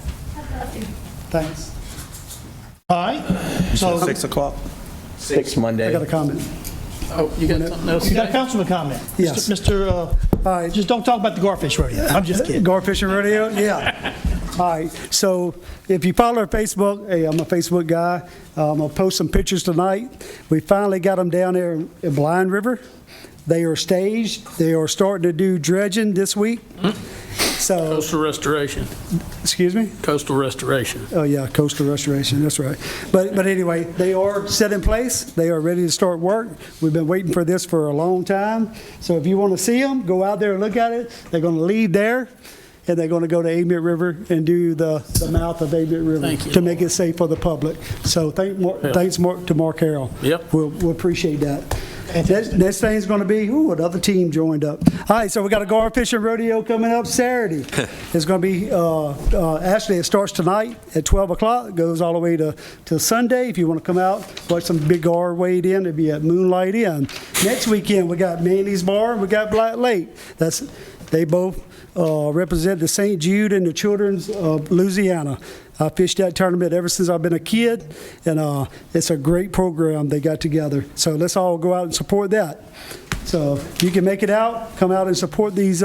S14: Thanks.
S1: All right. So
S17: 6 o'clock.
S13: 6 Monday.
S14: I got a comment.
S2: Oh, you got something else?
S1: You got a councilman comment?
S14: Yes.
S1: Mr. Just don't talk about the Garfish Rodeo. I'm just kidding.
S14: Garfish and Rodeo? Yeah. All right. So if you follow our Facebook, hey, I'm a Facebook guy. I'm going to post some pictures tonight. We finally got them down there in Blind River. They are staged. They are starting to do dredging this week. So,
S2: Coastal restoration.
S14: excuse me?
S2: Coastal restoration.
S14: Oh, yeah, coastal restoration, that's right. But anyway, they are set in place. They are ready to start work. We've been waiting for this for a long time. So if you want to see them, go out there and look at it. They're going to leave there, and they're going to go to Amite River and do the mouth of Amite River to make it safe for the public. So thanks to Mark Harrell.
S2: Yep.
S14: We'll appreciate that. Next thing's going to be, another team joined up. All right, so we got a Garfish and Rodeo coming up Saturday. It's going to be, actually, it starts tonight at 12 o'clock, goes all the way to Sunday. If you want to come out, watch some big gar wade in, it'll be at Moonlight Inn. Next weekend, we got Mandy's Bar, we got Black Lake. They both represent the St. Jude and the Children's of Louisiana. I fished that tournament ever since I've been a kid, and it's a great program they got together. So let's all go out and support that. So if you can make it out, come out and support these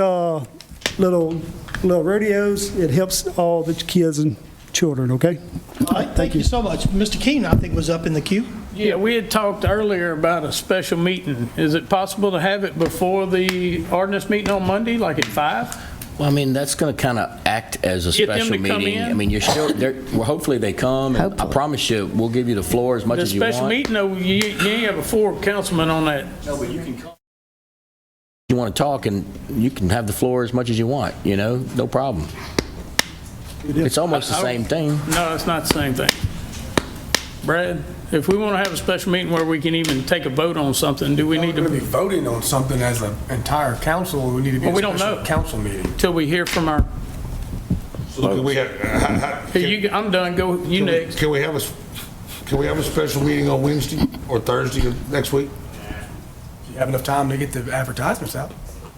S14: little rodeos. It helps all the kids and children, okay?
S1: All right, thank you so much. Mr. Keenan, I think, was up in the queue.
S2: Yeah, we had talked earlier about a special meeting. Is it possible to have it before the ordinance meeting on Monday, like at 5?
S13: Well, I mean, that's going to kind of act as a
S2: Get them
S13: special
S2: to come
S13: meeting.
S2: in?
S13: I mean, you're still, well, hopefully they come, and I promise you, we'll give you the floor as much
S2: The
S13: as you want.
S2: special meeting, though, you ain't have a 4 councilmen on that.
S13: No, but you can come. You want to talk, and you can have the floor as much as you want, no problem. It's almost the same thing.
S2: No, it's not the same thing. Brad, if we want to have a special meeting where we can even take a vote on something, do we need to
S7: be voting on something as an entire council? We need to be
S2: Well, we
S7: a
S2: don't
S7: special
S2: know.
S7: council meeting.
S2: Till we hear from our.
S9: So can we have,
S2: Here, I'm done. Go. You next.
S9: Can we have a special meeting on Wednesday or Thursday of next week?
S7: You have enough time to get the advertisements out.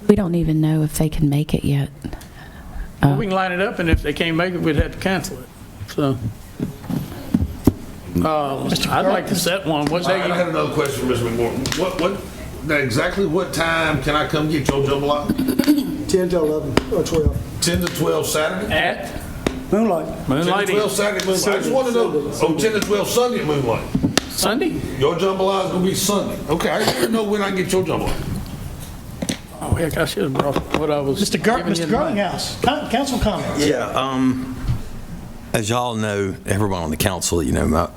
S4: We don't even know if they can make it yet.
S2: Well, we can line it up, and if they can't make it, we'd have to cancel it. So. I'd like to set one. What day?
S9: I had another question for Mr. McMorton. Now exactly what time can I come get your jambalaya?
S14: 10 to 11 or 12.
S9: 10 to 12 Saturday?
S2: At?
S14: Moonlight.
S9: 10 to 12 Saturday Moonlight. I just want to know, 10 to 12 Sunday at Moonlight.
S2: Sunday?
S9: Your jambalaya is going to be Sunday. Okay, I just want to know when I can get your jambalaya.
S2: Oh, heck, I should have brought what I was.
S1: Mr. Garlinghouse, council comments.
S15: Yeah, as y'all know, everyone on the council, my,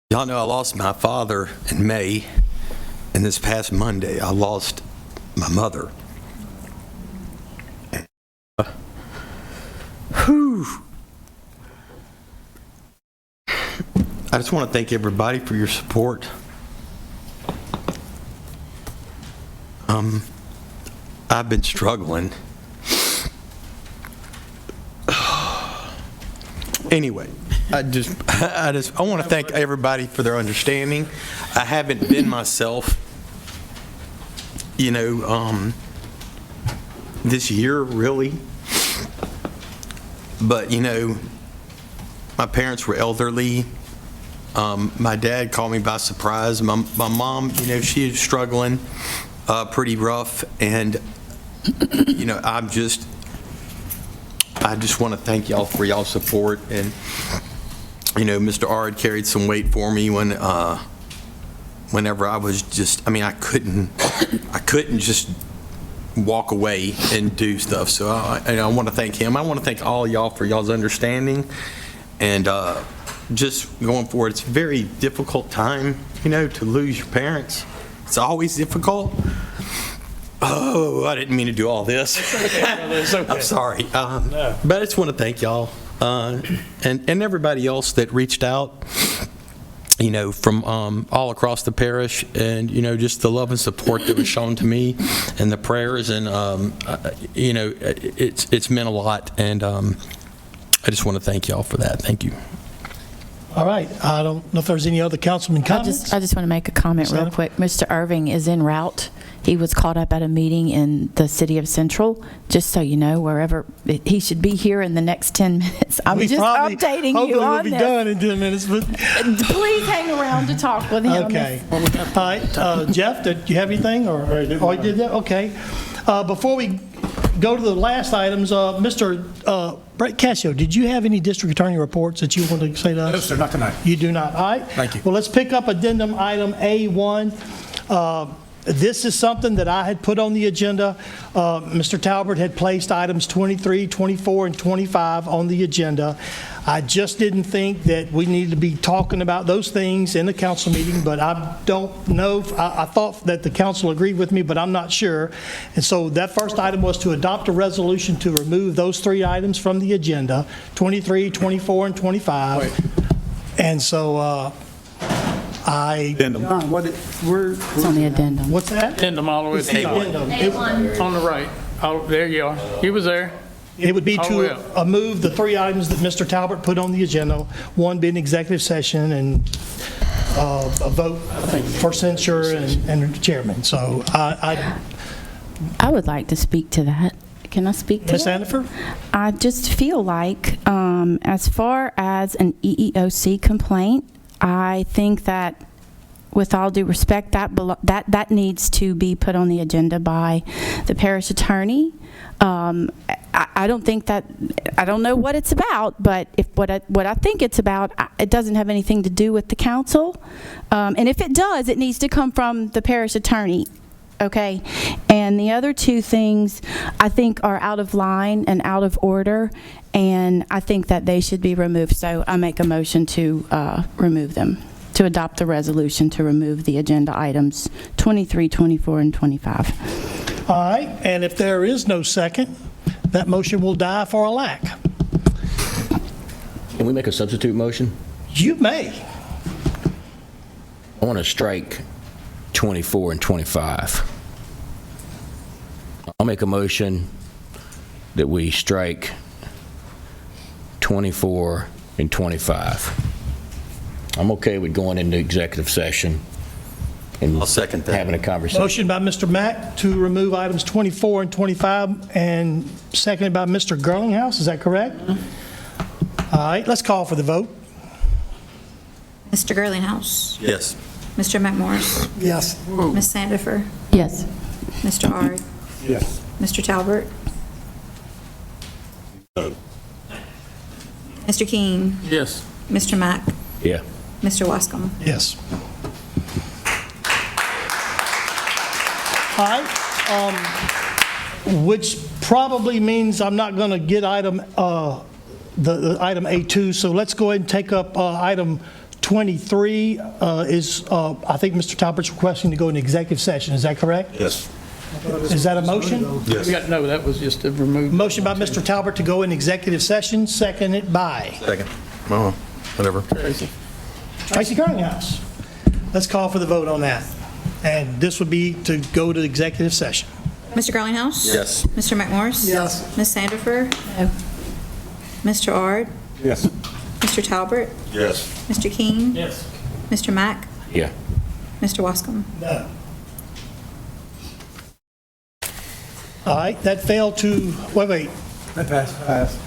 S15: y'all know I lost my father in May, and this past Monday I lost my mother. Whew. I just want to thank everybody for your support. I've been struggling. Anyway, I want to thank everybody for their understanding. I haven't been myself, this year, really. But, my parents were elderly. My dad called me by surprise. My mom, she is struggling pretty rough. And, I just want to thank y'all for y'all's support. And, Mr. Ard carried some weight for me whenever I was just, I couldn't just walk away and do stuff. So I want to thank him. I want to thank all y'all for y'all's understanding. And just going forward, it's a very difficult time, to lose your parents. It's always difficult. Oh, I didn't mean to do all this.
S2: It's okay.
S15: I'm sorry. But I just want to thank y'all and everybody else that reached out, from all across the parish, and, just the love and support that was shown to me and the prayers. And, it's meant a lot. And I just want to thank y'all for that. Thank you.
S1: All right. I don't know if there's any other councilman comments.
S4: I just want to make a comment real quick. Mr. Irving is en route. He was caught up at a meeting in the city of Central, just so you know, wherever he should be here in the next 10 minutes. I'm just updating you on
S1: Hopefully we'll be
S4: this.
S1: done in 10 minutes. But
S4: Please hang around to talk with him.
S1: okay. All right. Jeff, did you have anything? Or you did that? Okay. Before we go to the last items, Mr. Brett Cascio, did you have any district attorney reports that you want to say to us?
S7: No, sir, not tonight.
S1: You do not. All right.
S7: Thank you.
S1: Well, let's pick up addendum item A1. This is something that I had put on the agenda. Mr. Talbert had placed items 23, 24, and 25 on the agenda. I just didn't think that we needed to be talking about those things in the council meeting, but I don't know. I thought that the council agreed with me, but I'm not sure. And so that first item was to adopt a resolution to remove those 3 items from the agenda, 23, 24, and 25.
S17: Wait.
S1: And so
S14: John,
S4: It's on the addendum.
S1: What's that?
S2: Addendum all the way to the top.
S1: Addendum.
S2: On the right. Oh, there you are. He was there.
S1: It would be
S2: Oh,
S1: to
S2: yeah.
S1: move the 3 items that Mr. Talbot put on the agenda, one being executive session and a vote for censure and chairman. So
S4: I would like to speak to that. Can I speak to
S1: Ms.
S4: that?
S1: Sandifer?
S4: I just feel like, as far as an EEOC complaint, I think that, with all due respect, that needs to be put on the agenda by the parish attorney. I don't think that, I don't know what it's about, but if what I think it's about, it doesn't have anything to do with the council. And if it does, it needs to come from the parish attorney. Okay, and the other two things I think are out of line and out of order, and I think that they should be removed. So I make a motion to remove them, to adopt the resolution to remove the agenda items 23, 24, and 25.
S1: All right, and if there is no second, that motion will die for a lack.
S13: Can we make a substitute motion?
S1: You may.
S13: I want to strike 24 and 25. I'll make a motion that we strike 24 and 25. I'm okay with going into executive session and
S15: I'll second that.
S13: having a conversation.
S1: Motion by Mr. Mack to remove items 24 and 25, and seconded by Mr. Girlinghouse. Is that correct? All right, let's call for the vote.
S5: Mr. Girlinghouse?
S15: Yes.
S5: Mr. McMorris?
S14: Yes.
S5: Ms. Sandifer?
S4: Yes.
S5: Mr. Ard?
S17: Yes.
S5: Mr. Talbert?
S3: No.
S5: Mr. King?
S2: Yes.
S5: Mr. Mack?
S13: Yeah.
S5: Mr. Wascom?
S1: Yes. All right, which probably means I'm not going to get item, the item A2, so let's go ahead and take up item 23 I think Mr. Talbert's requesting to go into executive session. Is that correct?
S3: Yes.
S1: Is that a motion?
S3: Yes.
S2: No, that was just to remove.
S1: Motion by Mr. Talbert to go in executive session, seconded by
S15: Second. Oh, whatever.
S1: Tracy Girlinghouse. Let's call for the vote on that. And this would be to go to executive session.
S5: Mr. Girlinghouse?
S15: Yes.
S5: Mr. McMorris?
S14: Yes.
S5: Ms. Sandifer?
S4: No.
S5: Mr. Ard?
S17: Yes.
S5: Mr. Talbert?
S3: Yes.
S5: Mr. King?
S2: Yes.
S5: Mr. Mack?
S13: Yeah.
S5: Mr. Wascom?
S1: No. All right, that failed to, wait.
S17: That passed.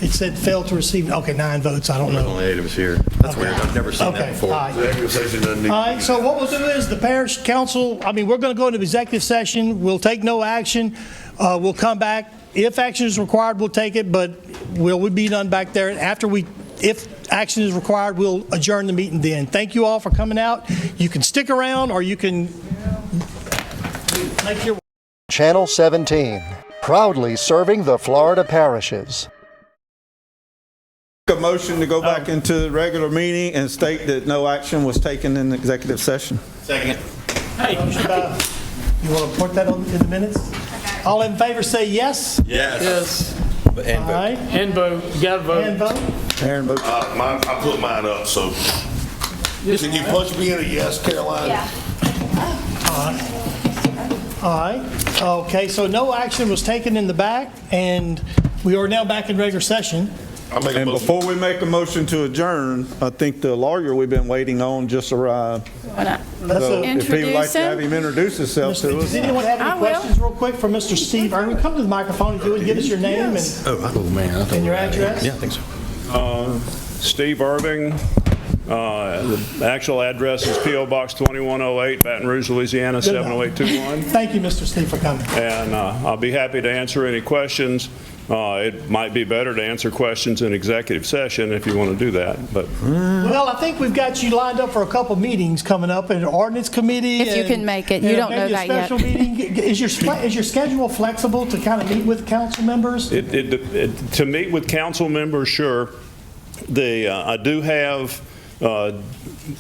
S1: It said failed to receive, okay, 9 votes, I don't know.
S15: Only 8 of us here. That's weird. I've never seen that
S1: Okay,
S15: before.
S1: all right.
S3: Executive session doesn't need.
S1: All right, so what we'll do is the parish council, we're going to go into executive session. We'll take no action. We'll come back. If action is required, we'll take it, but we'll be done back there. If action is required, we'll adjourn the meeting then. Thank you all for coming out. You can stick around or you can make your
S21: Channel 17, proudly serving the Florida parishes.
S17: A motion to go back into the regular meeting and state that no action was taken in the executive session.
S15: Second.
S2: Hey.
S1: You want to put that in the minutes? All in favor say yes.
S2: Yes.
S1: All right.
S2: And vote. You got to vote.
S1: And vote.
S17: Aaron votes.
S3: I put mine up, so. Can you punch me in a yes, Caroline?
S12: Yeah.
S1: All right. Okay, so no action was taken in the back, and we are now back in regular session.
S17: And before we make a motion to adjourn, I think the lawyer we've been waiting on just arrived. So if he would like to have him introduce himself to us.
S1: Does anyone have any questions real quick for Mr. Steve Irving? Come to the microphone if you would give us your name and your address.
S15: Yeah, I think so.
S22: Steve Irving. The actual address is P.O. Box 2108, Baton Rouge, Louisiana, 70821.
S1: Thank you, Mr. Steve, for coming.
S22: And I'll be happy to answer any questions. It might be better to answer questions in executive session if you want to do that. But
S1: Well, I think we've got you lined up for a couple meetings coming up, an ordinance committee.
S4: If you can make it. You don't know that yet.
S1: Maybe a special meeting. Is your schedule flexible to kind of meet with council members?
S22: to meet with council members, sure. I do have a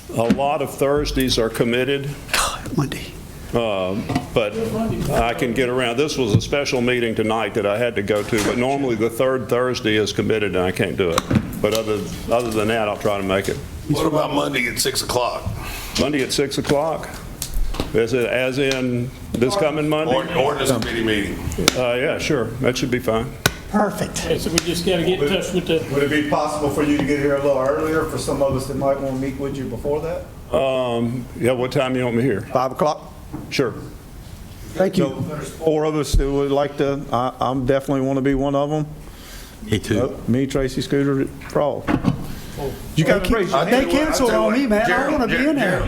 S22: lot of Thursdays are committed.
S14: Monday.
S22: But I can get around. This was a special meeting tonight that I had to go to, but normally the third Thursday is committed and I can't do it. But other than that, I'll try to make it.
S3: What about Monday at 6 o'clock?
S22: Monday at 6 o'clock? As in this coming Monday?
S3: Ordinance committee meeting.
S22: Yeah, sure. That should be fine.
S1: Perfect.
S2: Okay, so we just got to get in touch with the...
S17: Would it be possible for you to get here a little earlier for some of us that might want to meet with you before that?
S22: Yeah, what time you want me here?
S17: 5 o'clock?
S22: Sure.
S14: Thank you.
S17: So there's 4 of us that would like to, I'm definitely want to be one of them.
S15: Me too.
S17: Me, Tracy Scooter, Frog. You got to raise your
S14: They
S17: hand.
S14: canceled on me, man. I want to be in there.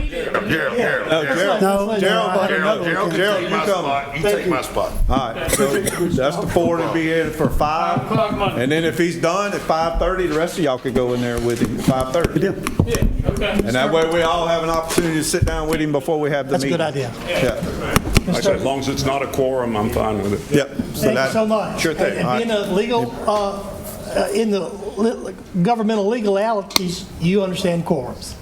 S17: Gerald,
S14: No,
S17: Gerald, you come.
S3: You take my spot.
S17: All right, so that's the 4 to be in for 5. And then if he's done at 5:30, the rest of y'all could go in there with him at 5:30.
S2: Yeah, okay.
S17: And that way we all have an opportunity to sit down with him before we have the
S1: That's a
S17: meeting.
S1: good idea.
S17: Yeah.
S22: Like I said, as long as it's not a quorum, I'm fine with it.
S17: Yep.
S1: Thank you so much.
S17: Sure thing.
S1: And
S17: All
S1: being
S17: right.
S1: a legal, in the governmental legalities, you understand quorums.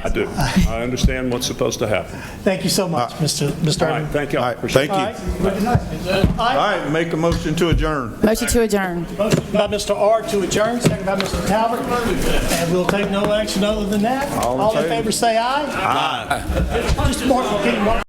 S22: I do. I understand what's supposed to happen.
S1: Thank you so much, Mr.
S22: All right,
S1: Irvin.
S22: thank you.
S17: All right, thank
S1: All
S17: you.
S1: right.
S17: All right, make a motion to adjourn.
S4: Motion to adjourn.
S1: Motion by Mr. R to adjourn, second by Mr. Talbot, and we'll take no action other than that.
S17: All in
S1: All in
S17: favor?
S1: favor, say aye. Aye. Just mark,